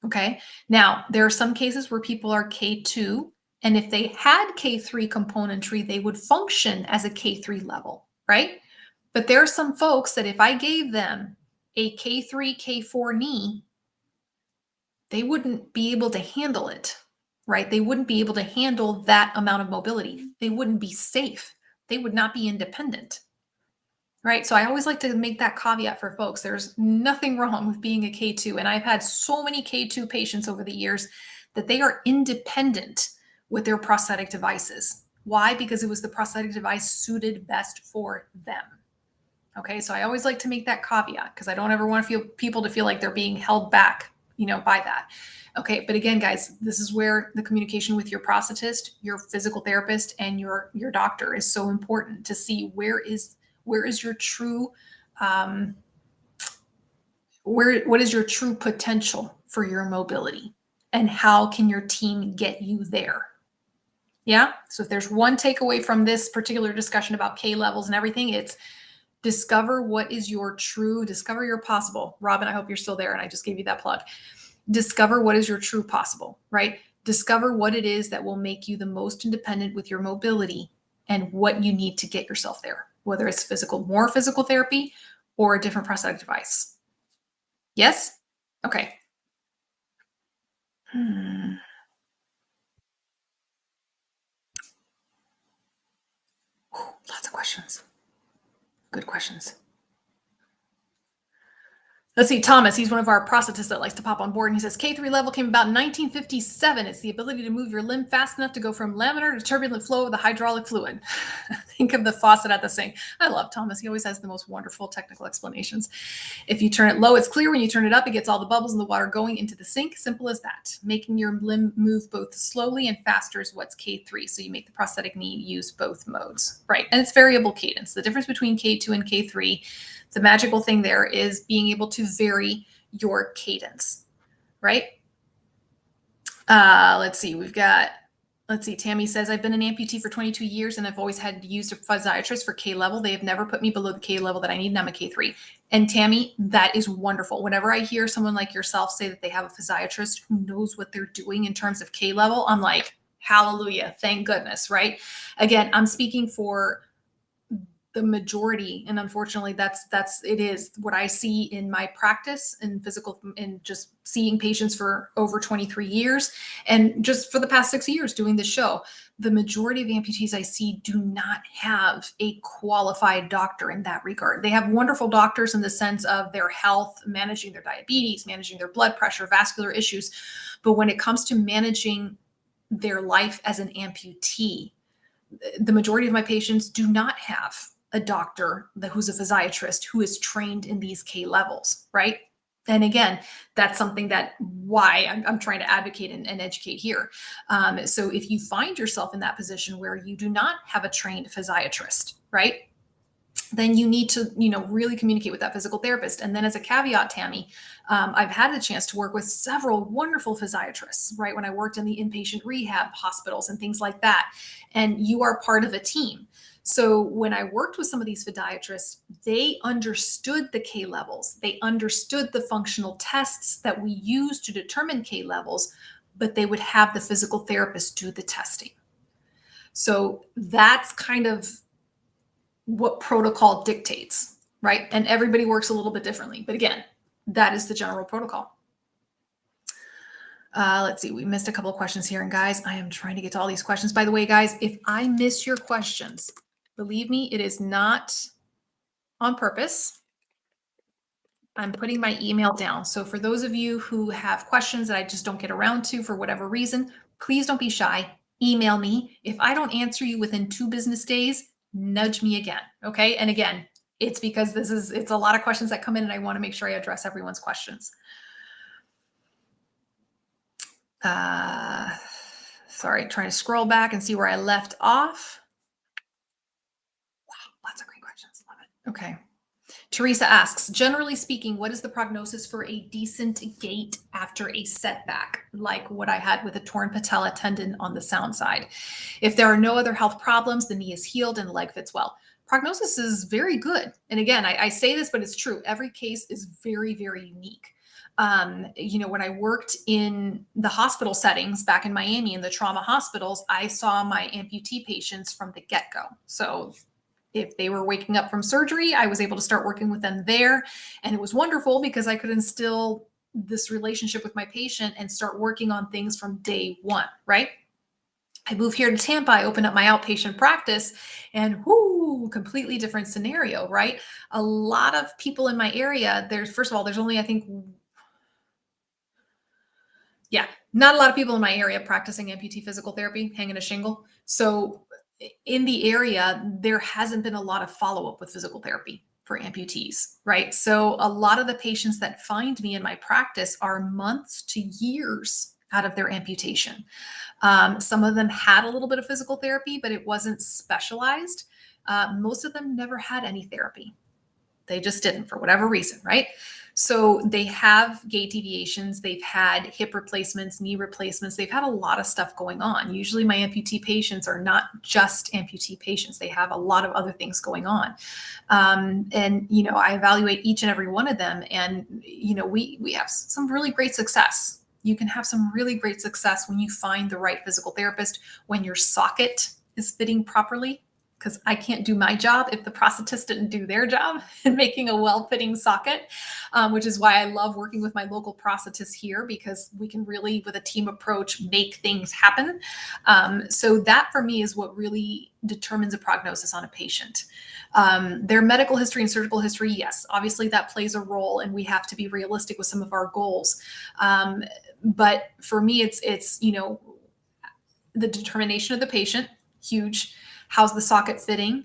Okay. Now, there are some cases where people are K2, and if they had K3 componentry, they would function as a K3 level, right? But there are some folks that if I gave them a K3, K4 knee, they wouldn't be able to handle it, right? They wouldn't be able to handle that amount of mobility. They wouldn't be safe. They would not be independent, right? So I always like to make that caveat for folks. There's nothing wrong with being a K2. And I've had so many K2 patients over the years that they are independent with their prosthetic devices. Why? Because it was the prosthetic device suited best for them. Okay, so I always like to make that caveat because I don't ever want to feel people to feel like they're being held back, by that. Okay, but again, guys, this is where the communication with your prosthetist, your physical therapist, and your doctor is so important to see where is your true um, what is your true potential for your mobility, and how can your team get you there. Yeah. So if there's one takeaway from this particular discussion about K levels and everything, it's discover what is your true, discover your possible. Robin, I hope you're still there and I just gave you that plug. Discover what is your true possible, right? Discover what it is that will make you the most independent with your mobility and what you need to get yourself there, whether it's more physical therapy or a different prosthetic device. Yes? Okay. Lots of questions. Good questions. Let's see, Thomas, he's one of our prosthetists that likes to pop on board, and he says K3 level came about in 1957. It's the ability to move your limb fast enough to go from laminar to turbulent flow with a hydraulic fluid. Think of the faucet at the sink. I love Thomas. He always has the most wonderful technical explanations. If you turn it low, it's clear. When you turn it up, it gets all the bubbles and the water going into the sink. Simple as that. Making your limb move both slowly and faster is what's K3. So you make the prosthetic knee use both modes, right? And it's variable cadence. The difference between K2 and K3, the magical thing there is being able to vary your cadence, right? Let's see. Tammy says, I've been an amputee for 22 years and I've always had to use a physiatrist for K level. They have never put me below the K level that I need, and I'm a K3. And Tammy, that is wonderful. Whenever I hear someone like yourself say that they have a physiatrist who knows what they're doing in terms of K level, I'm like, hallelujah, thank goodness, right? Again, I'm speaking for the majority, and unfortunately it is what I see in my practice in physical, and just seeing patients for over 23 years and just for the past 6 years doing the show. The majority of amputees I see do not have a qualified doctor in that regard. They have wonderful doctors in the sense of their health, managing their diabetes, managing their blood pressure, vascular issues, but when it comes to managing their life as an amputee, the majority of my patients do not have a doctor who's a physiatrist who is trained in these K levels, right? And again, that's something that why I'm trying to advocate and educate here. So if you find yourself in that position where you do not have a trained physiatrist, right? Then you need to, really communicate with that physical therapist. And then as a caveat, Tammy, I've had the chance to work with several wonderful physiatrists, right? When I worked in the inpatient rehab hospitals and things like that. And you are part of a team. So when I worked with some of these podiatrists, they understood the K levels. They understood the functional tests that we use to determine K levels, but they would have the physical therapist do the testing. So that's kind of what protocol dictates, right? And everybody works a little bit differently. But again, that is the general protocol. Let's see. We missed a couple of questions here. And guys, I am trying to get to all these questions. By the way, guys, if I miss your questions, believe me, it is not on purpose. I'm putting my email down. So for those of you who have questions that I just don't get around to for whatever reason, please don't be shy. Email me. If I don't answer you within 2 business days, nudge me again. Okay. And again, it's because it's a lot of questions that come in and I want to make sure I address everyone's questions. Sorry, trying to scroll back and see where I left off. Wow, lots of great questions. Love it. Okay. Teresa asks, generally speaking, what is the prognosis for a decent gait after a setback, like what I had with a torn patella tendon on the sound side? If there are no other health problems, the knee is healed and the leg fits well. Prognosis is very good. And again, I say this, but it's true. Every case is very, very unique. When I worked in the hospital settings back in Miami in the trauma hospitals, I saw my amputee patients from the get go. So if they were waking up from surgery, I was able to start working with them there. And it was wonderful because I could instill this relationship with my patient and start working on things from day one, right? I moved here to Tampa, I opened up my outpatient practice, and whoo, completely different scenario, right? A lot of people in my area, there's first of all, there's only, I think, yeah, not a lot of people in my area practicing amputee physical therapy, hanging a shingle. So in the area, there hasn't been a lot of follow up with physical therapy for amputees, right? So a lot of the patients that find me in my practice are months to years out of their amputation. Some of them had a little bit of physical therapy, but it wasn't specialized. Most of them never had any therapy. They just didn't for whatever reason, right? So they have gait deviations, they've had hip replacements, knee replacements, they've had a lot of stuff going on. Usually my amputee patients are not just amputee patients, they have a lot of other things going on. I evaluate each and every one of them, and we have some really great success. You can have some really great success when you find the right physical therapist, when your socket is fitting properly, because I can't do my job if the prosthetist didn't do their job in making a well-fitting socket, which is why I love working with my local prosthetist here, because we can really, with a team approach, make things happen. So that for me is what really determines a prognosis on a patient. Their medical history and surgical history, yes, obviously that plays a role, and we have to be realistic with some of our goals. But for me, it's the determination of the patient, huge. How's the socket fitting?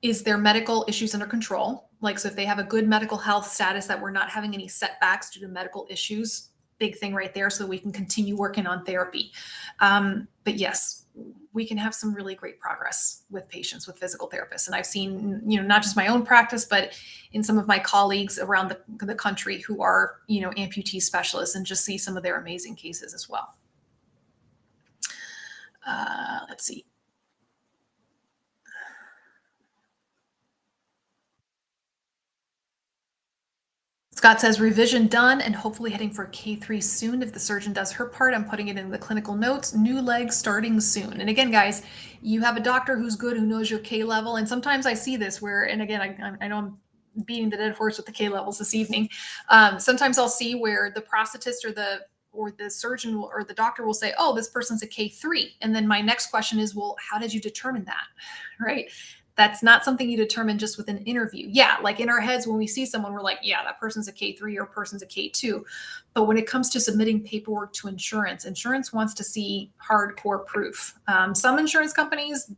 Is their medical issues under control? Like, so if they have a good medical health status, that we're not having any setbacks due to medical issues, big thing right there, so we can continue working on therapy. But yes, we can have some really great progress with patients with physical therapists. And I've seen, not just my own practice, but in some of my colleagues around the country who are, amputee specialists, and just see some of their amazing cases as well. Let's see. Scott says revision done and hopefully heading for K3 soon. If the surgeon does her part, I'm putting it in the clinical notes. New leg starting soon. And again, guys, you have a doctor who's good, who knows your K level. And sometimes I see this where, and again, I know I'm beating the dead horse with the K levels this evening. Sometimes I'll see where the prosthetist or the surgeon or the doctor will say, oh, this person's a K3. And then my next question is, well, how did you determine that? Right? That's not something you determine just with an interview. Yeah, like in our heads, when we see someone, we're like, yeah, that person's a K3 or person's a K2. But when it comes to submitting paperwork to insurance, insurance wants to see hardcore proof. Some insurance companies,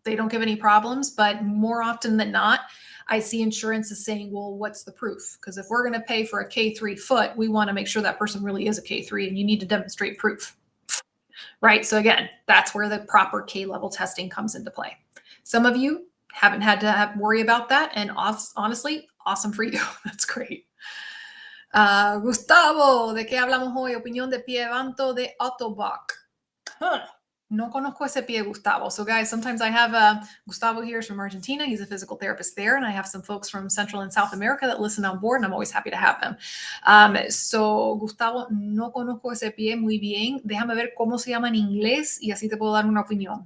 they don't give any problems, but more often than not, I see insurance is saying, well, what's the proof? Because if we're going to pay for a K3 foot, we want to make sure that person really is a K3, and you need to demonstrate proof. Right? So again, that's where the proper K level testing comes into play. Some of you haven't had to worry about that, and honestly, awesome for you. That's great. Gustavo, ¿de qué hablamos hoy? Opinión de pie levanto de Ottobock. Huh. No conozco ese pie, Gustavo. So guys, sometimes I have Gustavo here from Argentina. He's a physical therapist there. And I have some folks from Central and South America that listen on board, and I'm always happy to have them. So Gustavo, no conozco ese pie muy bien. Déjame ver cómo se llama en inglés y así te puedo dar una opinión.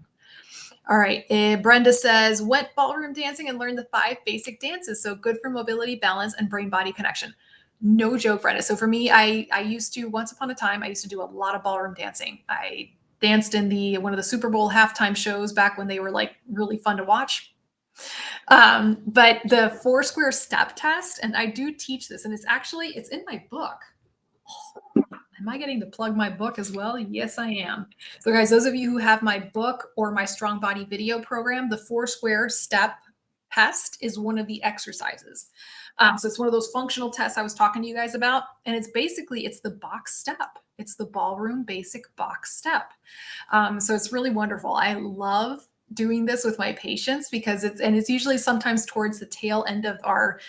All right. Brenda says, went ballroom dancing and learned the 5 basic dances. So good for mobility, balance, and brain-body connection. No joke, Brenda. So for me, I used to, once upon a time, I used to do a lot of ballroom dancing. I danced in one of the Super Bowl halftime shows back when they were like really fun to watch. But the 4 square step test, and I do teach this, and it's in my book. Am I getting to plug my book as well? Yes, I am. So guys, those of you who have my book or my Strong Body video program, the 4 square step test is one of the exercises. So it's one of those functional tests I was talking to you guys about. And it's the box step. It's the ballroom basic box step. So it's really wonderful. I love doing this with my patients because it's usually sometimes towards the tail end of our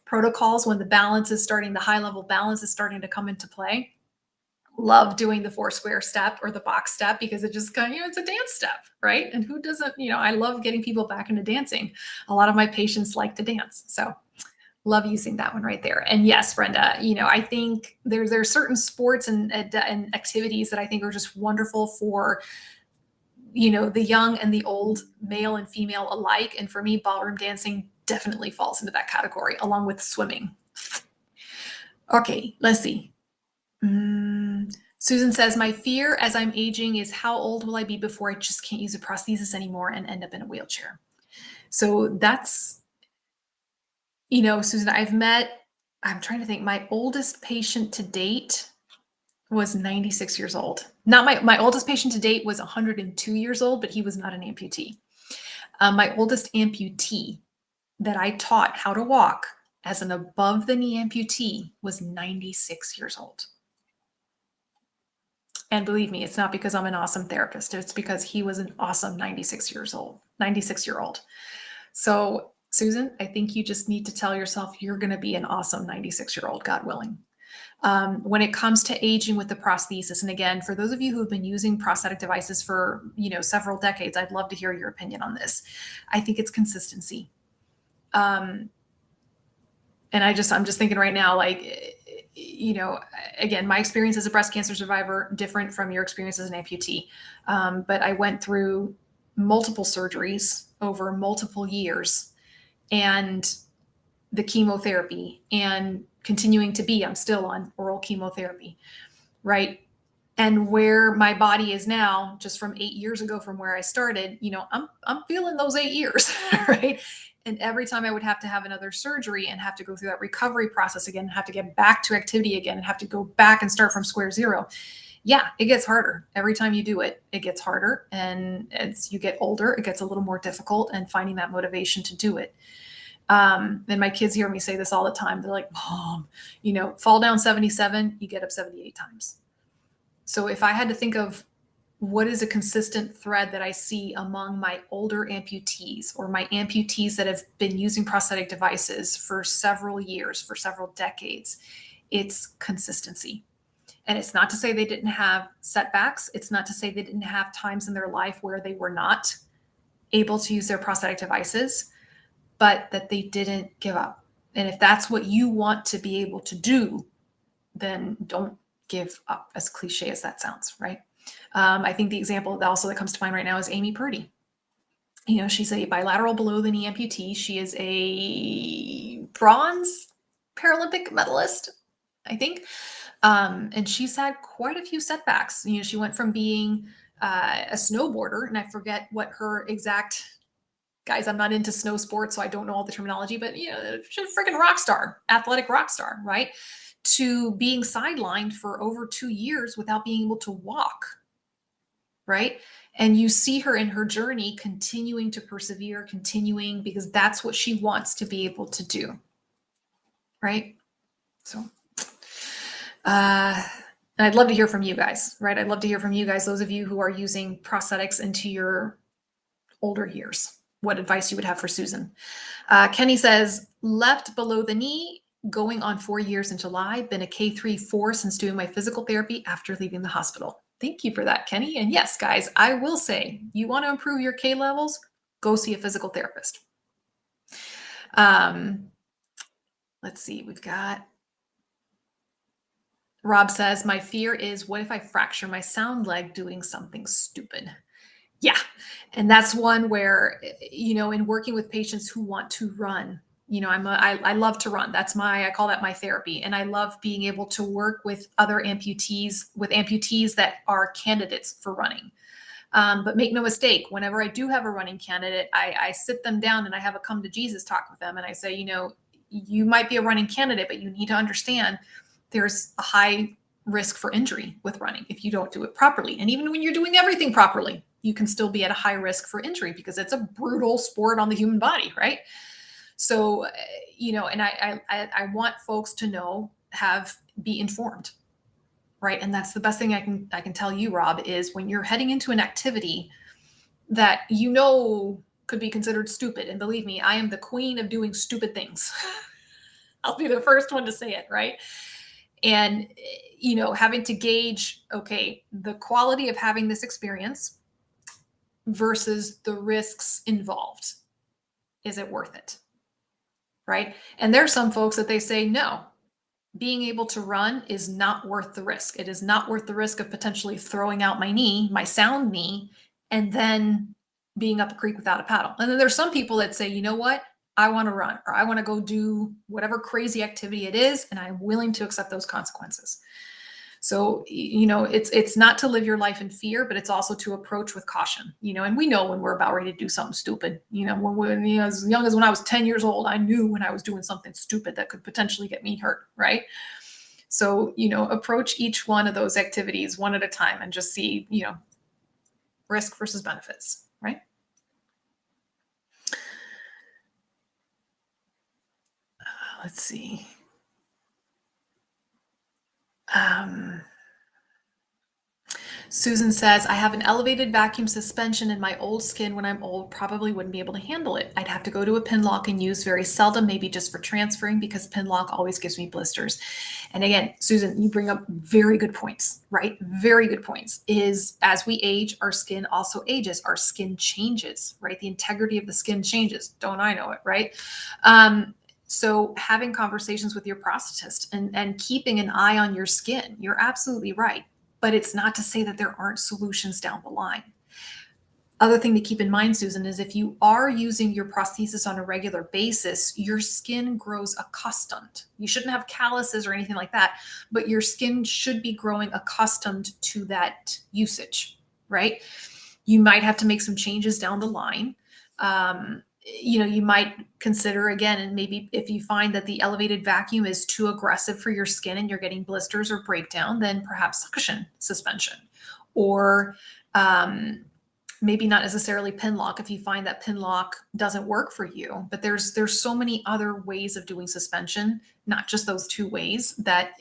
protocols when the high level balance is starting to come into play. Love doing the 4 square step or the box step because it just it's a dance step, right? And who doesn't, I love getting people back into dancing. A lot of my patients like to dance. So Love using that one right there. And yes, Brenda, I think there's certain sports and activities that I think are just wonderful for the young and the old, male and female alike. And for me, ballroom dancing definitely falls into that category, along with swimming. Okay, let's see. Susan says, my fear as I'm aging is how old will I be before I just can't use a prosthesis anymore and end up in a wheelchair? So that's, Susan, I'm trying to think, my oldest patient to date was 96 years old. Not my oldest patient to date was 102 years old, but he was not an amputee. My oldest amputee that I taught how to walk as an above the knee amputee was 96 years old. And believe me, it's not because I'm an awesome therapist. It's because he was an awesome 96-year-old. So, Susan, I think you just need to tell yourself you're going to be an awesome 96-year-old, God willing. When it comes to aging with the prosthesis, and again, for those of you who have been using prosthetic devices for several decades, I'd love to hear your opinion on this. I think it's consistency. And I'm just thinking right now, again, my experience as a breast cancer survivor, different from your experience as an amputee. But I went through multiple surgeries over multiple years and the chemotherapy and continuing to be, I'm still on oral chemotherapy, right? And where my body is now, just from 8 years ago from where I started, I'm feeling those 8 years, right? And every time I would have to have another surgery and have to go through that recovery process again, have to get back to activity again, and have to go back and start from square zero. Yeah, it gets harder. Every time you do it, it gets harder. And as you get older, it gets a little more difficult and finding that motivation to do it. And my kids hear me say this all the time. They're like, Mom, fall down 77, you get up 78 times. So if I had to think of what is a consistent thread that I see among my older amputees or my amputees that have been using prosthetic devices for several years, for several decades, it's consistency. And it's not to say they didn't have setbacks. It's not to say they didn't have times in their life where they were not able to use their prosthetic devices, but that they didn't give up. And if that's what you want to be able to do, then don't give up, as cliche as that sounds, right? I think the example that comes to mind right now is Amy Purdy. She's a bilateral below the knee amputee. She is a bronze Paralympic medalist, I think. And she's had quite a few setbacks. She went from being a snowboarder, and I forget what her exact, guys, I'm not into snow sports, so I don't know all the terminology, but she's a freaking rock star, athletic rock star, right? To being sidelined for over 2 years without being able to walk, right? And you see her in her journey continuing to persevere, continuing, because that's what she wants to be able to do, right? So, and I'd love to hear from you guys, right? I'd love to hear from you guys, those of you who are using prosthetics into your older years, what advice you would have for Susan. Kenny says, left below the knee, going on 4 years in July, been a K3-4 since doing my physical therapy after leaving the hospital. Thank you for that, Kenny. And yes, guys, I will say, you want to improve your K levels, go see a physical therapist. Let's see, we've got Rob says, my fear is, what if I fracture my sound leg doing something stupid? Yeah. And that's one where, in working with patients who want to run, I love to run. I call that my therapy. And I love being able to work with other amputees that are candidates for running. But make no mistake, whenever I do have a running candidate, I sit them down and I have a come to Jesus talk with them. And I say, you might be a running candidate, but you need to understand there's a high risk for injury with running if you don't do it properly. And even when you're doing everything properly, you can still be at a high risk for injury because it's a brutal sport on the human body, right? So, and I want folks to be informed, right? And that's the best thing I can tell you, Rob, is when you're heading into an activity that could be considered stupid. And believe me, I am the queen of doing stupid things. I'll be the first one to say it, right? And, having to gauge, okay, the quality of having this experience versus the risks involved. Is it worth it? right? And there's some folks that they say, no, being able to run is not worth the risk. It is not worth the risk of potentially throwing out my knee, my sound knee, and then being up a creek without a paddle. And then there's some people that say, you know what? I want to run or I want to go do whatever crazy activity it is, and I'm willing to accept those consequences. So, it's not to live your life in fear, but it's also to approach with caution, and we know when we're about ready to do something stupid, as young as when I was 10 years old, I knew when I was doing something stupid that could potentially get me hurt. Right. So, approach each one of those activities one at a time and just see, risk versus benefits. Right. Let's see. Um, Susan says, I have an elevated vacuum suspension in my old skin. When I'm old, probably wouldn't be able to handle it. I'd have to go to a pin lock and use very seldom, maybe just for transferring, because pin lock always gives me blisters. And again, Susan, you bring up very good points, right? Very good points. Is as we age, our skin also ages, our skin changes, right? The integrity of the skin changes. Don't I know it, right? So having conversations with your prosthetist and keeping an eye on your skin, you're absolutely right. But it's not to say that there aren't solutions down the line. Other thing to keep in mind, Susan, is if you are using your prosthesis on a regular basis, your skin grows accustomed. You shouldn't have calluses or anything like that, but your skin should be growing accustomed to that usage, right? You might have to make some changes down the line. You might consider again, and maybe if you find that the elevated vacuum is too aggressive for your skin and you're getting blisters or breakdown, then perhaps suction suspension, or maybe not necessarily pin lock if you find that pin lock doesn't work for you. But there's so many other ways of doing suspension, not just those two ways, that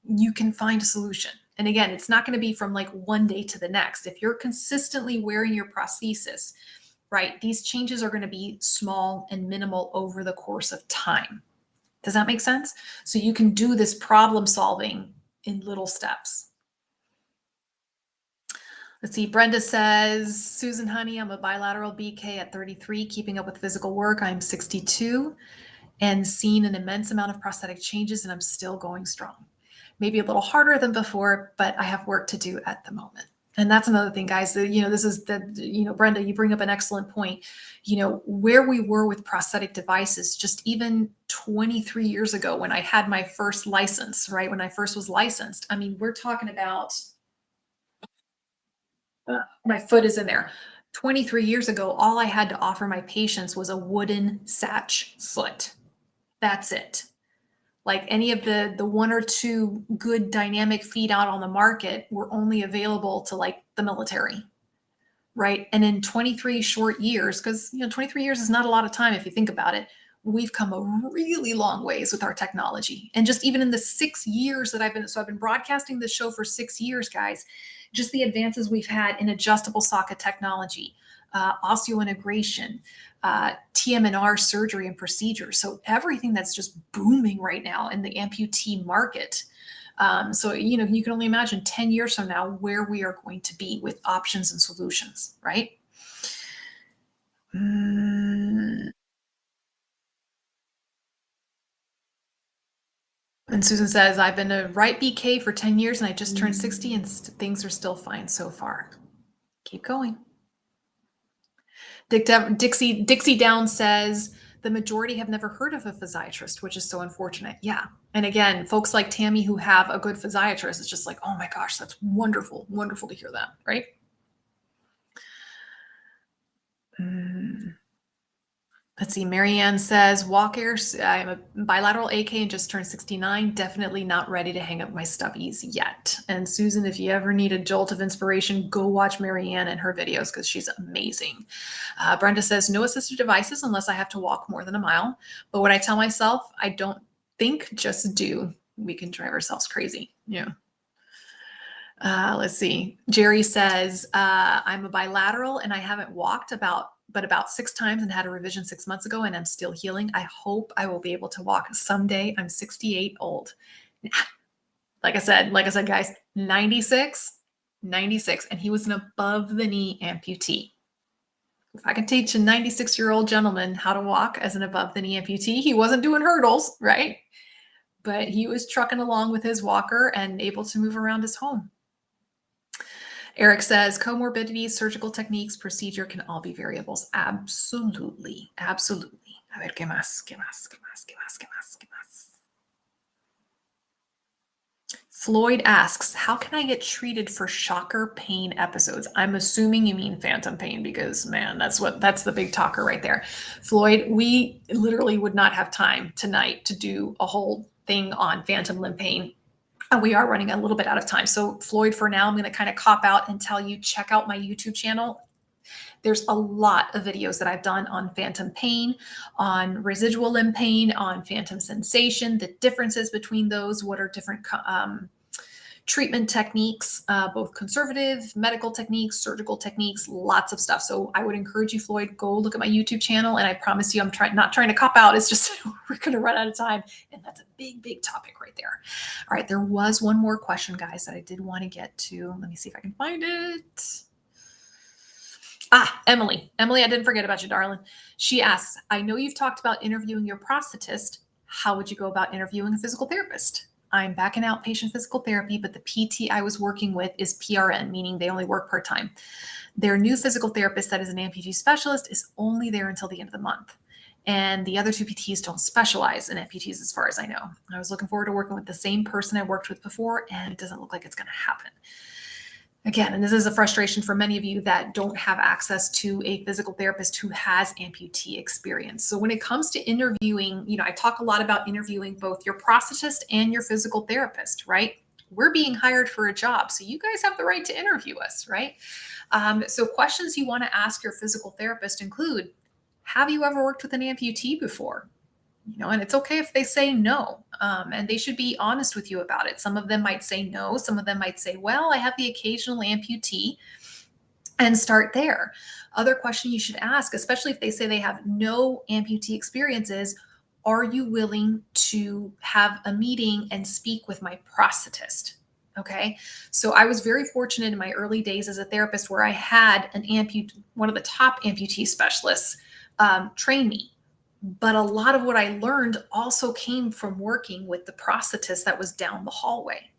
you can find a solution. And again, it's not going to be from like one day to the next. If you're consistently wearing your prosthesis, right, these changes are going to be small and minimal over the course of time. Does that make sense? So you can do this problem solving in little steps. Let's see. Brenda says, Susan, honey, I'm a bilateral BK at 33, keeping up with physical work. I'm 62 and seen an immense amount of prosthetic changes, and I'm still going strong. Maybe a little harder than before, but I have work to do at the moment. And that's another thing, guys. This is Brenda, you bring up an excellent point. Where we were with prosthetic devices, just even 23 years ago when I had my first license, right? When I first was licensed, I mean, we're talking about my foot is in there. 23 years ago, all I had to offer my patients was a wooden satch foot. That's it. Like any of the one or two good dynamic feet out on the market were only available to like the military, right? And in 23 short years, because 23 years is not a lot of time if you think about it, we've come a really long ways with our technology. And just even in the 6 years that I've been broadcasting this show for 6 years, guys, just the advances we've had in adjustable socket technology, osseointegration, TM&R surgery and procedures. So everything that's just booming right now in the amputee market. So you can only imagine 10 years from now where we are going to be with options and solutions, right? And Susan says, I've been a right BK for 10 years and I just turned 60 and things are still fine so far. Keep going. Dixie Down says, the majority have never heard of a physiatrist, which is so unfortunate. Yeah. And again, folks like Tammy who have a good physiatrist, it's just like, oh my gosh, that's wonderful. Wonderful to hear that, right? Let's see. Marianne says, Walker, I'm a bilateral AK and just turned 69. Definitely not ready to hang up my stubbies yet. And Susan, if you ever need a jolt of inspiration, go watch Marianne and her videos because she's amazing. Brenda says, no assistive devices unless I have to walk more than a mile. But what I tell myself, I don't think, just do. We can drive ourselves crazy. Yeah. Let's see. Jerry says, I'm a bilateral and I haven't walked about 6 times and had a revision 6 months ago and I'm still healing. I hope I will be able to walk someday. I'm 68 old. Like I said, guys, 96, and he was an above the knee amputee. If I could teach a 96-year-old gentleman how to walk as an above the knee amputee, he wasn't doing hurdles, right? But he was trucking along with his walker and able to move around his home. Eric says comorbidities, surgical techniques, procedure can all be variables. Absolutely. Absolutely. A ver, ¿qué más? ¿Qué más? ¿Qué más? ¿Qué más? ¿Qué más? ¿Qué más? Floyd asks, how can I get treated for shocker pain episodes? I'm assuming you mean phantom pain because man, that's the big talker right there. Floyd, we literally would not have time tonight to do a whole thing on phantom limb pain. And we are running a little bit out of time. So Floyd, for now, I'm going to kind of cop out and tell you, check out my YouTube channel. There's a lot of videos that I've done on phantom pain, on residual limb pain, on phantom sensation, the differences between those, what are different treatment techniques, both conservative, medical techniques, surgical techniques, lots of stuff. So I would encourage you, Floyd, go look at my YouTube channel. And I promise you, I'm not trying to cop out. It's just we're going to run out of time. And that's a big, big topic right there. All right. There was one more question, guys, that I did want to get to. Let me see if I can find it. Emily. Emily, I didn't forget about you, darling. She asks, I know you've talked about interviewing your prosthetist. How would you go about interviewing a physical therapist? I'm back in outpatient physical therapy, but the PT I was working with is PRN, meaning they only work part-time. Their new physical therapist that is an amputee specialist is only there until the end of the month. And the other two PTs don't specialize in amputees as far as I know. I was looking forward to working with the same person I worked with before, and it doesn't look like it's going to happen. Again, and this is a frustration for many of you that don't have access to a physical therapist who has amputee experience. So when it comes to interviewing, I talk a lot about interviewing both your prosthetist and your physical therapist, right? We're being hired for a job, so you guys have the right to interview us, right? So questions you want to ask your physical therapist include, have you ever worked with an amputee before? And it's okay if they say no. And they should be honest with you about it. Some of them might say no. Some of them might say, well, I have the occasional amputee, and start there. Other question you should ask, especially if they say they have no amputee experiences, are you willing to have a meeting and speak with my prosthetist? Okay. So I was very fortunate in my early days as a therapist where I had one of the top amputee specialists train me. But a lot of what I learned also came from working with the prosthetist that was down the hallway,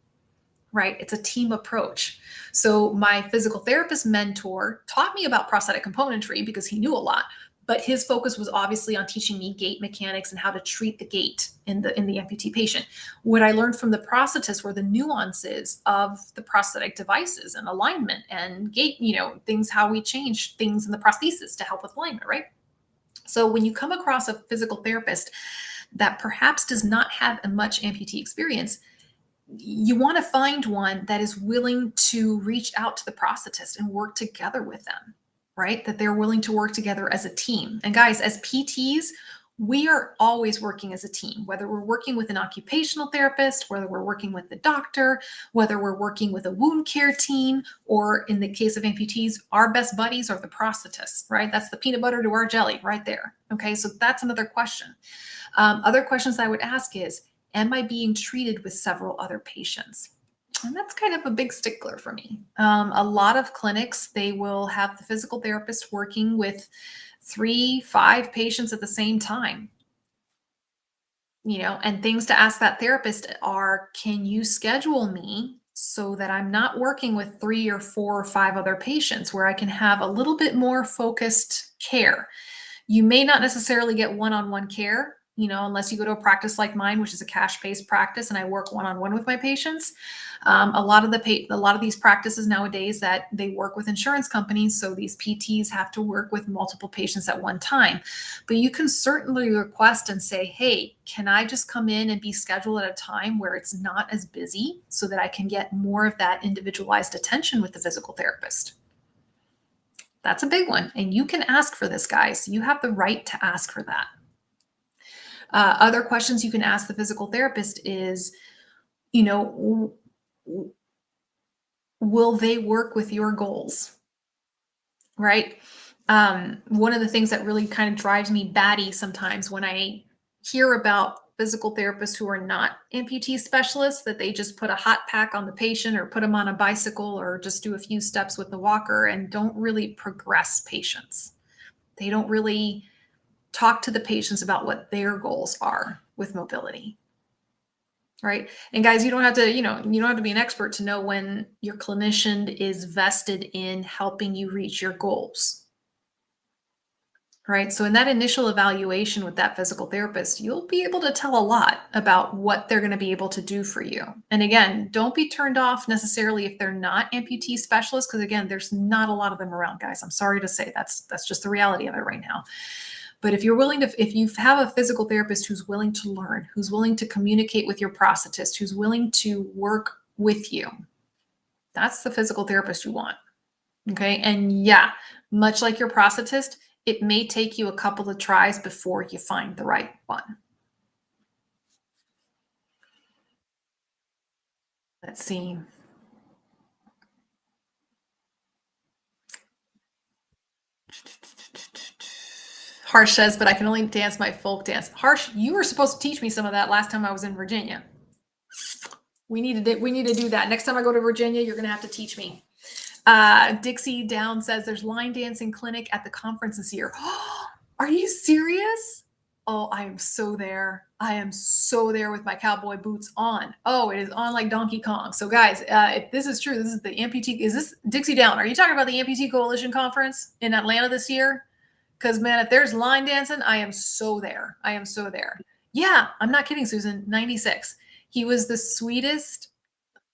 right? It's a team approach. So my physical therapist mentor taught me about prosthetic componentry because he knew a lot, but his focus was obviously on teaching me gait mechanics and how to treat the gait in the amputee patient. What I learned from the prosthetist were the nuances of the prosthetic devices and alignment and gait, things, how we change things in the prosthesis to help with alignment, right? So when you come across a physical therapist that perhaps does not have much amputee experience, you want to find one that is willing to reach out to the prosthetist and work together with them, right? That they're willing to work together as a team. And guys, as PTs, we are always working as a team, whether we're working with an occupational therapist, whether we're working with the doctor, whether we're working with a wound care team, or in the case of amputees, our best buddies are the prosthetists, right? That's the peanut butter to our jelly right there. Okay, so that's another question. Other questions I would ask is, am I being treated with several other patients? And that's kind of a big stickler for me. A lot of clinics, they will have the physical therapist working with 3, 5 patients at the same time. And things to ask that therapist are, can you schedule me so that I'm not working with 3 or 4 or 5 other patients where I can have a little bit more focused care? You may not necessarily get one-on-one care, unless you go to a practice like mine, which is a cash-based practice, and I work one-on-one with my patients. A lot of these practices nowadays that they work with insurance companies, so these PTs have to work with multiple patients at one time. But you can certainly request and say, hey, can I just come in and be scheduled at a time where it's not as busy so that I can get more of that individualized attention with the physical therapist? That's a big one. And you can ask for this, guys. You have the right to ask for that. Other questions you can ask the physical therapist is, will they work with your goals? Right? One of the things that really kind of drives me batty sometimes when I hear about physical therapists who are not amputee specialists, that they just put a hot pack on the patient or put them on a bicycle or just do a few steps with the walker and don't really progress patients. They don't really talk to the patients about what their goals are with mobility. Right. And guys, you don't have to, you don't have to be an expert to know when your clinician is vested in helping you reach your goals. Right. So, in that initial evaluation with that physical therapist, you'll be able to tell a lot about what they're going to be able to do for you. And again, don't be turned off necessarily if they're not amputee specialists, because again, there's not a lot of them around, guys. I'm sorry to say that's just the reality of it right now. But if you're willing to, if you have a physical therapist who's willing to learn, who's willing to communicate with your prosthetist, who's willing to work with you, that's the physical therapist you want. Okay. And yeah, much like your prosthetist, it may take you a couple of tries before you find the right one. Let's see. Harsh says, but I can only dance my folk dance. Harsh, you were supposed to teach me some of that last time I was in Virginia. We need to do that. Next time I go to Virginia, you're going to have to teach me. Dixie Down says there's line dancing clinic at the conference this year. Are you serious? Oh, I am so there. I am so there with my cowboy boots on. Oh, it is on like Donkey Kong. So guys, if this is true, this is the amputee. Is this Dixie Down? Are you talking about the Amputee Coalition conference in Atlanta this year? Because man, if there's line dancing, I am so there. I am so there. Yeah, I'm not kidding, Susan. 96. He was the sweetest.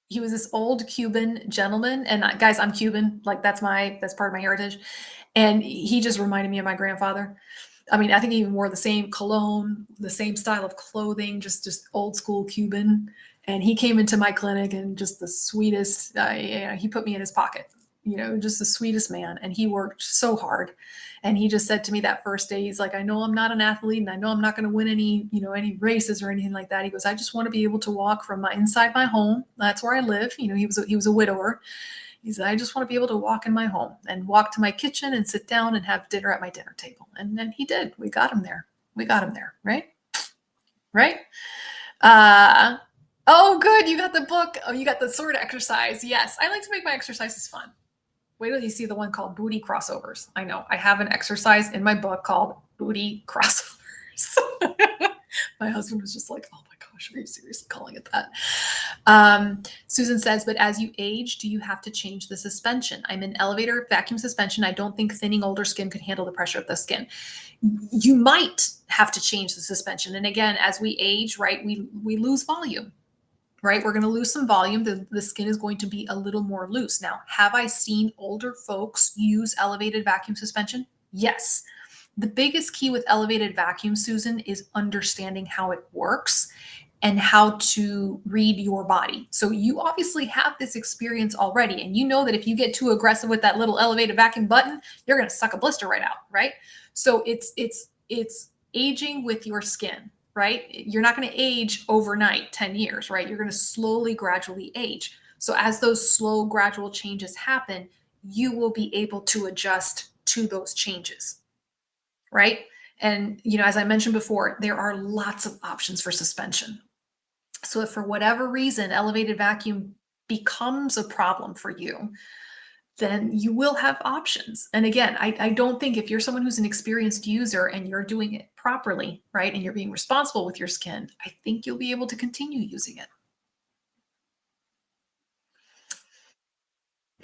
He was this old Cuban gentleman, and guys, I'm Cuban. Like that's part of my heritage. And he just reminded me of my grandfather. I mean, I think he even wore the same cologne, the same style of clothing, just old school Cuban. And he came into my clinic and just the sweetest. He put me in his pocket. Just the sweetest man. And he worked so hard. And he just said to me that first day, he's like, I know I'm not an athlete and I know I'm not going to win any races or anything like that. He goes, I just want to be able to walk from inside my home. That's where I live. He was a widower. He said, I just want to be able to walk in my home and walk to my kitchen and sit down and have dinner at my dinner table. And then he did. We got him there. Right? Right? Oh, good. You got the book. Oh, you got the sword exercise. Yes. I like to make my exercises fun. Wait till you see the one called booty crossovers. I know. I have an exercise in my book called booty crossovers. My husband was just like, oh my gosh, are you seriously calling it that? Susan says, but as you age, do you have to change the suspension? I'm in elevator vacuum suspension. I don't think thinning older skin could handle the pressure of the skin. You might have to change the suspension. And again, as we age, right, we lose volume. Right? We're going to lose some volume. The skin is going to be a little more loose. Now, have I seen older folks use elevated vacuum suspension? Yes. The biggest key with elevated vacuum, Susan, is understanding how it works and how to read your body. So you obviously have this experience already, and you know that if you get too aggressive with that little elevated vacuum button, you're going to suck a blister right out, right? So it's aging with your skin. Right? You're not going to age overnight, 10 years, right? You're going to slowly, gradually age. So as those slow, gradual changes happen, you will be able to adjust to those changes, right? And, as I mentioned before, there are lots of options for suspension. So if for whatever reason, elevated vacuum becomes a problem for you, then you will have options. And again, I don't think if you're someone who's an experienced user and you're doing it properly, right, and you're being responsible with your skin, I think you'll be able to continue using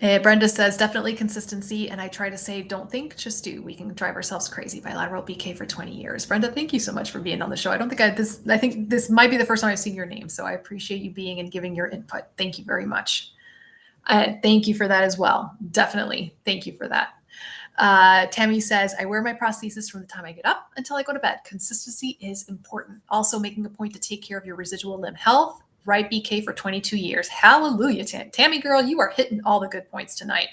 it. Brenda says, definitely consistency. And I try to say, don't think, just do. We can drive ourselves crazy. Bilateral BK for 20 years. Brenda, thank you so much for being on the show. I think this might be the first time I've seen your name. So I appreciate you being and giving your input. Thank you very much. Thank you for that as well. Definitely. Thank you for that. Tammy says, I wear my prosthesis from the time I get up until I go to bed. Consistency is important. Also making a point to take care of your residual limb health. Right, BK for 22 years. Hallelujah, Tammy girl, you are hitting all the good points tonight.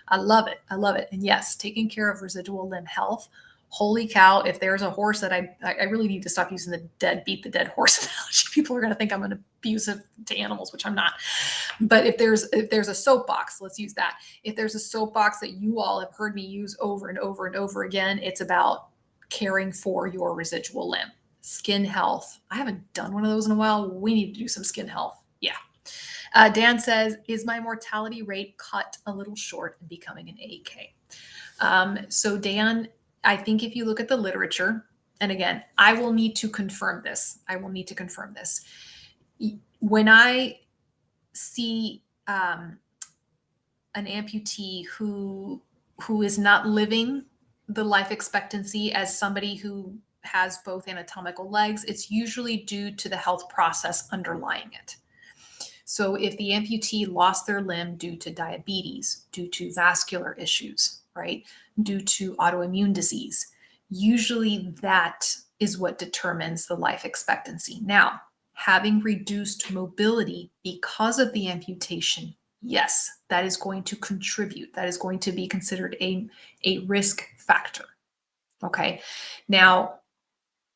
I love it. I love it. And yes, taking care of residual limb health. Holy cow, if there's a horse that I really need to stop using the beat the dead horse analogy. People are going to think I'm an abusive to animals, which I'm not. But if there's a soapbox, let's use that. If there's a soapbox that you all have heard me use over and over and over again, it's about caring for your residual limb. Skin health. I haven't done one of those in a while. We need to do some skin health. Yeah. Dan says, is my mortality rate cut a little short in becoming an AK? So Dan, I think if you look at the literature, and again, I will need to confirm this. When I see an amputee who is not living the life expectancy as somebody who has both anatomical legs, it's usually due to the health process underlying it. So if the amputee lost their limb due to diabetes, due to vascular issues, right, due to autoimmune disease, usually that is what determines the life expectancy. Now, having reduced mobility because of the amputation, yes, that is going to contribute. That is going to be considered a risk factor. Okay. Now,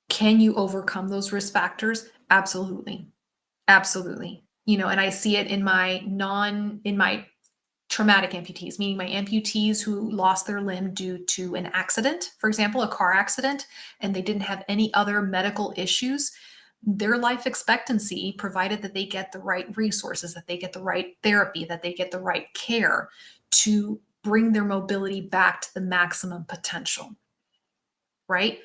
can you overcome those risk factors? Absolutely. Absolutely. And I see it in my traumatic amputees, meaning my amputees who lost their limb due to an accident, for example, a car accident, and they didn't have any other medical issues. Their life expectancy, provided that they get the right resources, that they get the right therapy, that they get the right care to bring their mobility back to the maximum potential, right?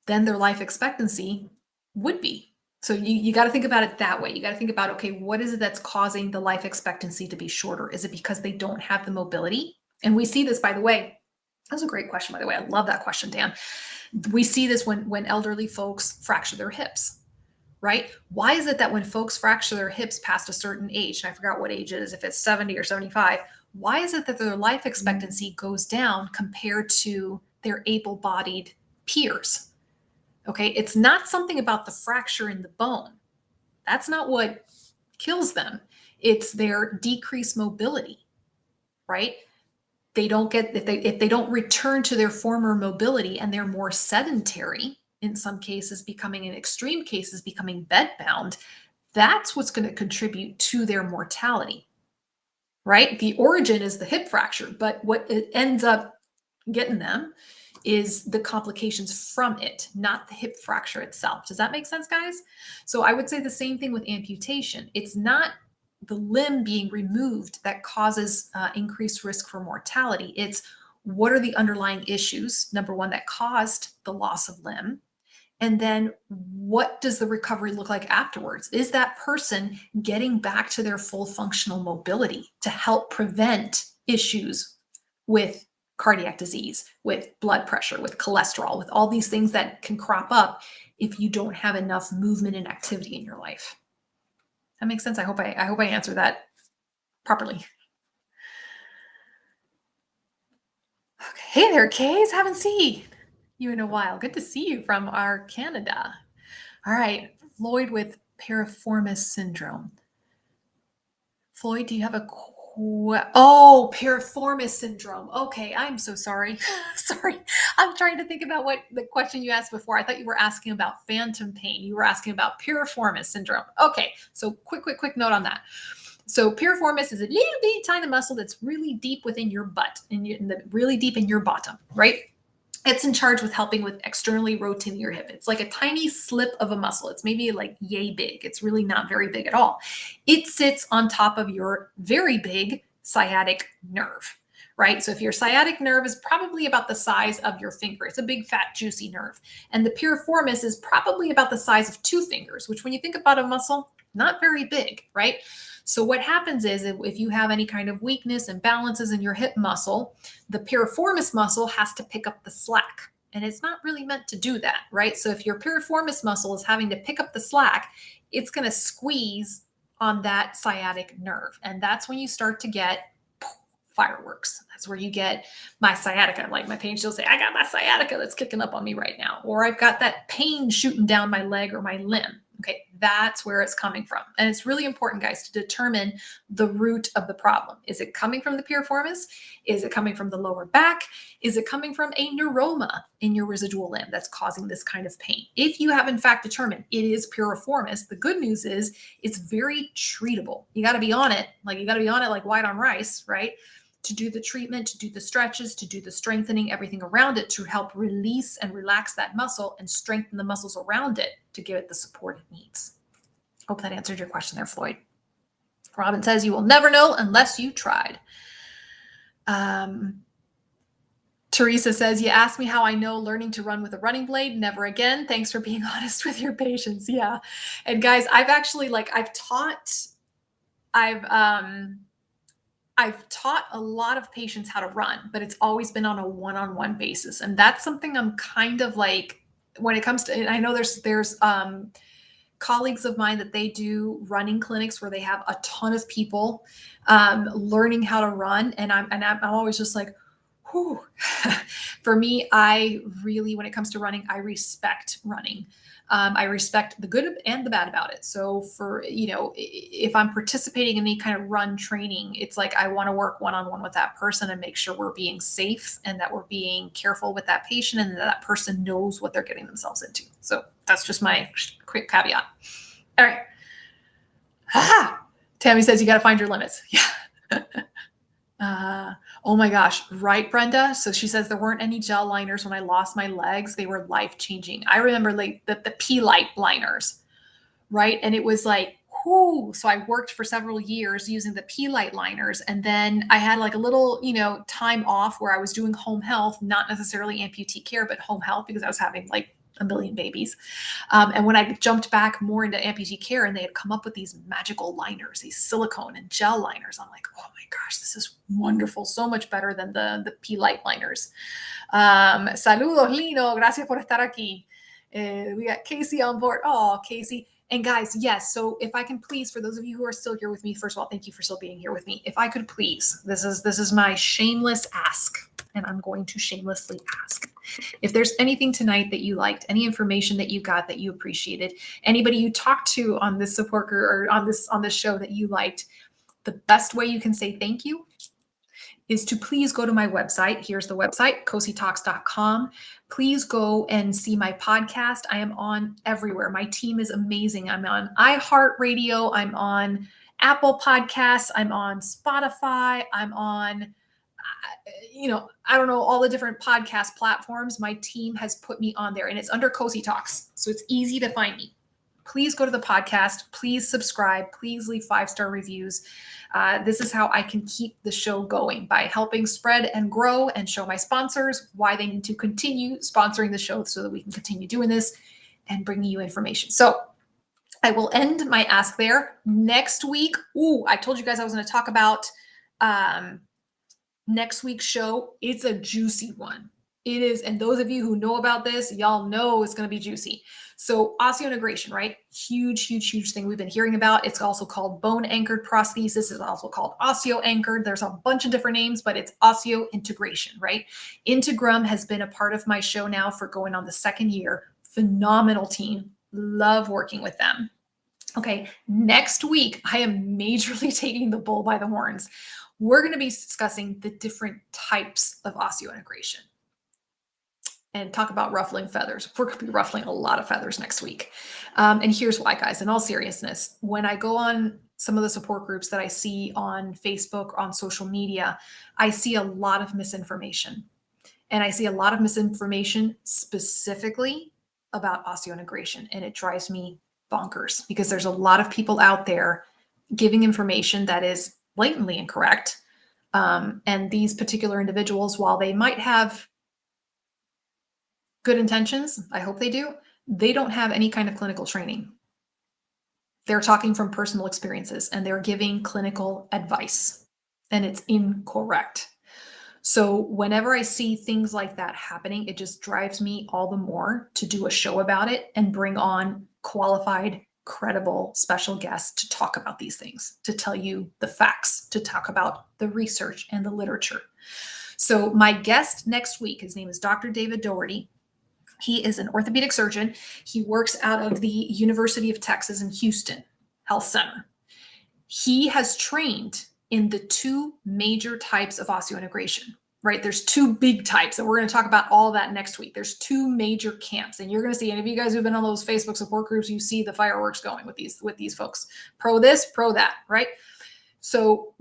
Then their life expectancy would be. So you got to think about it that way. You got to think about, okay, what is it that's causing the life expectancy to be shorter? Is it because they don't have the mobility? And we see this, by the way. That's a great question, by the way. I love that question, Dan. We see this when elderly folks fracture their hips, right? Why is it that when folks fracture their hips past a certain age, and I forgot what age it is, if it's 70 or 75, why is it that their life expectancy goes down compared to their able-bodied peers? Okay, it's not something about the fracture in the bone. That's not what kills them. It's their decreased mobility, right? They don't get if they don't return to their former mobility and they're more sedentary, in some cases becoming, in extreme cases becoming bedbound, that's what's going to contribute to their mortality, right? The origin is the hip fracture, but what it ends up getting them is the complications from it, not the hip fracture itself. Does that make sense, guys? So I would say the same thing with amputation. It's not the limb being removed that causes increased risk for mortality. It's what are the underlying issues, number one, that caused the loss of limb? And then what does the recovery look like afterwards? Is that person getting back to their full functional mobility to help prevent issues with cardiac disease, with blood pressure, with cholesterol, with all these things that can crop up if you don't have enough movement and activity in your life? That makes sense. I hope I answered that properly. Okay, hey there, Kays. Haven't seen you in a while. Good to see you from our Canada. All right, Floyd with piriformis syndrome. Floyd, do you have a piriformis syndrome. Okay, I'm so sorry. Sorry. I'm trying to think about what the question you asked before. I thought you were asking about phantom pain. You were asking about piriformis syndrome. Okay, so quick note on that. So piriformis is a little bitty tiny muscle that's really deep within your butt, really deep in your bottom, right? It's in charge with helping with externally rotating your hip. It's like a tiny slip of a muscle. It's maybe like yay big. It's really not very big at all. It sits on top of your very big sciatic nerve, right? So if your sciatic nerve is probably about the size of your finger, it's a big, fat, juicy nerve. And the piriformis is probably about the size of 2 fingers, which when you think about a muscle, not very big, right? So what happens is if you have any kind of weakness, imbalances in your hip muscle, the piriformis muscle has to pick up the slack. And it's not really meant to do that, right? So if your piriformis muscle is having to pick up the slack, it's going to squeeze on that sciatic nerve. And that's when you start to get fireworks. That's where you get my sciatica. Like my pain, she'll say, I got my sciatica that's kicking up on me right now. Or I've got that pain shooting down my leg or my limb. Okay, that's where it's coming from. And it's really important, guys, to determine the root of the problem. Is it coming from the piriformis? Is it coming from the lower back? Is it coming from a neuroma in your residual limb that's causing this kind of pain? If you have, in fact, determined it is piriformis, the good news is it's very treatable. You got to be on it. Like white on rice, right? To do the treatment, to do the stretches, to do the strengthening, everything around it to help release and relax that muscle and strengthen the muscles around it to give it the support it needs. Hope that answered your question there, Floyd. Robin says you will never know unless you tried. Teresa says, you asked me how I know learning to run with a running blade. Never again. Thanks for being honest with your patients. Yeah. And guys, I've actually I've I've taught a lot of patients how to run, but it's always been on a one-on-one basis. And that's something I'm kind of like when it comes to, and I know there's colleagues of mine that they do running clinics where they have a ton of people learning how to run, and I'm always just like, whew. For me, I really, when it comes to running, I respect running. I respect the good and the bad about it. So for, if I'm participating in any kind of run training, it's like I want to work one-on-one with that person and make sure we're being safe and that we're being careful with that patient and that person knows what they're getting themselves into. So that's just my quick caveat. All right. Tammy says you got to find your limits. Yeah. Oh my gosh. Right, Brenda? So she says there weren't any gel liners when I lost my legs. They were life-changing. I remember like the P-Light liners, right? And it was like, whoo. So I worked for several years using the P-Light liners. And then I had like a little, time off where I was doing home health, not necessarily amputee care, but home health because I was having like a million babies. And when I jumped back more into amputee care and they had come up with these magical liners, these silicone and gel liners, I'm like, oh my gosh, this is wonderful. So much better than the P-Light liners. Saludos, Lino. Gracias por estar aquí. We got Casey on board. Oh, Casey. And guys, yes. So if I can please, for those of you who are still here with me, first of all, thank you for still being here with me. If I could please, this is my shameless ask, and I'm going to shamelessly ask. If there's anything tonight that you liked, any information that you got that you appreciated, anybody you talked to on this support group or on this show that you liked, the best way you can say thank you is to please go to my website. Here's the website, cosietalks.com. Please go and see my podcast. I am on everywhere. My team is amazing. I'm on iHeartRadio. I'm on Apple Podcasts. I'm on Spotify. I'm on, I don't know, all the different podcast platforms. My team has put me on there and it's under Cosie Talks. So it's easy to find me. Please go to the podcast. Please subscribe. Please leave 5-star reviews. This is how I can keep the show going by helping spread and grow and show my sponsors why they need to continue sponsoring the show so that we can continue doing this and bringing you information. So I will end my ask there. Next week, I told you guys I was going to talk about next week's show. It's a juicy one. It is, and those of you who know about this, y'all know it's going to be juicy. So osseointegration, right? Huge, huge, huge thing we've been hearing about. It's also called bone-anchored prosthesis. It's also called osseo-anchored. There's a bunch of different names, but it's osseointegration, right? Integrum has been a part of my show now for going on the 2nd year. Phenomenal team. Love working with them. Okay, next week, I am majorly taking the bull by the horns. We're going to be discussing the different types of osseointegration and talk about ruffling feathers. We're going to be ruffling a lot of feathers next week. And here's why, guys, in all seriousness, when I go on some of the support groups that I see on Facebook or on social media, I see a lot of misinformation. And I see a lot of misinformation specifically about osseointegration. And it drives me bonkers because there's a lot of people out there giving information that is blatantly incorrect. And these particular individuals, while they might have good intentions, I hope they do, they don't have any kind of clinical training. They're talking from personal experiences and they're giving clinical advice, and it's incorrect. So whenever I see things like that happening, it just drives me all the more to do a show about it and bring on qualified, credible, special guests to talk about these things, to tell you the facts, to talk about the research and the literature. So my guest next week, his name is Dr. David Doherty. He is an orthopedic surgeon. He works out of the University of Texas in Houston Health Center. He has trained in the 2 major types of osseointegration, right? There's 2 big types, and we're going to talk about all of that next week. There's 2 major camps, and you're going to see, any of you guys who've been on those Facebook support groups, you see the fireworks going with these folks. Pro this, pro that, right? So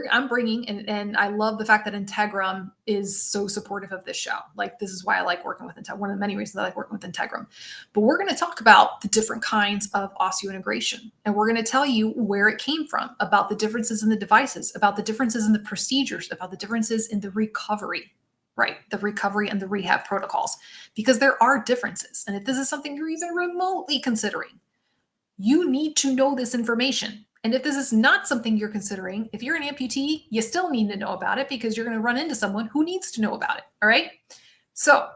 I'm bringing, and I love the fact that Integrum is so supportive of this show. Like, this is why I like working with Integrum. One of the many reasons I like working with Integrum. But we're going to talk about the different kinds of osseointegration. And we're going to tell you where it came from, about the differences in the devices, about the differences in the procedures, about the differences in the recovery, right? The recovery and the rehab protocols, because there are differences. And if this is something you're even remotely considering, you need to know this information. And if this is not something you're considering, if you're an amputee, you still need to know about it because you're going to run into someone who needs to know about it. All right. So,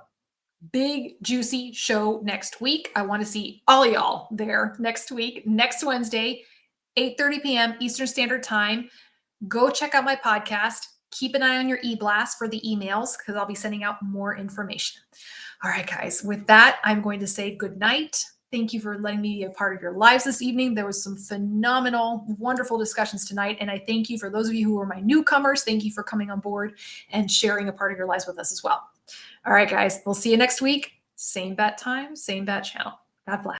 big, juicy show next week. I want to see all y'all there next week, next Wednesday, 8:30 p.m. Eastern Standard Time. Go check out my podcast. Keep an eye on your e-blast for the emails because I'll be sending out more information. All right, guys. With that, I'm going to say good night. Thank you for letting me be a part of your lives this evening. There was some phenomenal, wonderful discussions tonight. And I thank you for those of you who are my newcomers. Thank you for coming on board and sharing a part of your lives with us as well. All right, guys. We'll see you next week. Same bat time, same bat channel. God bless.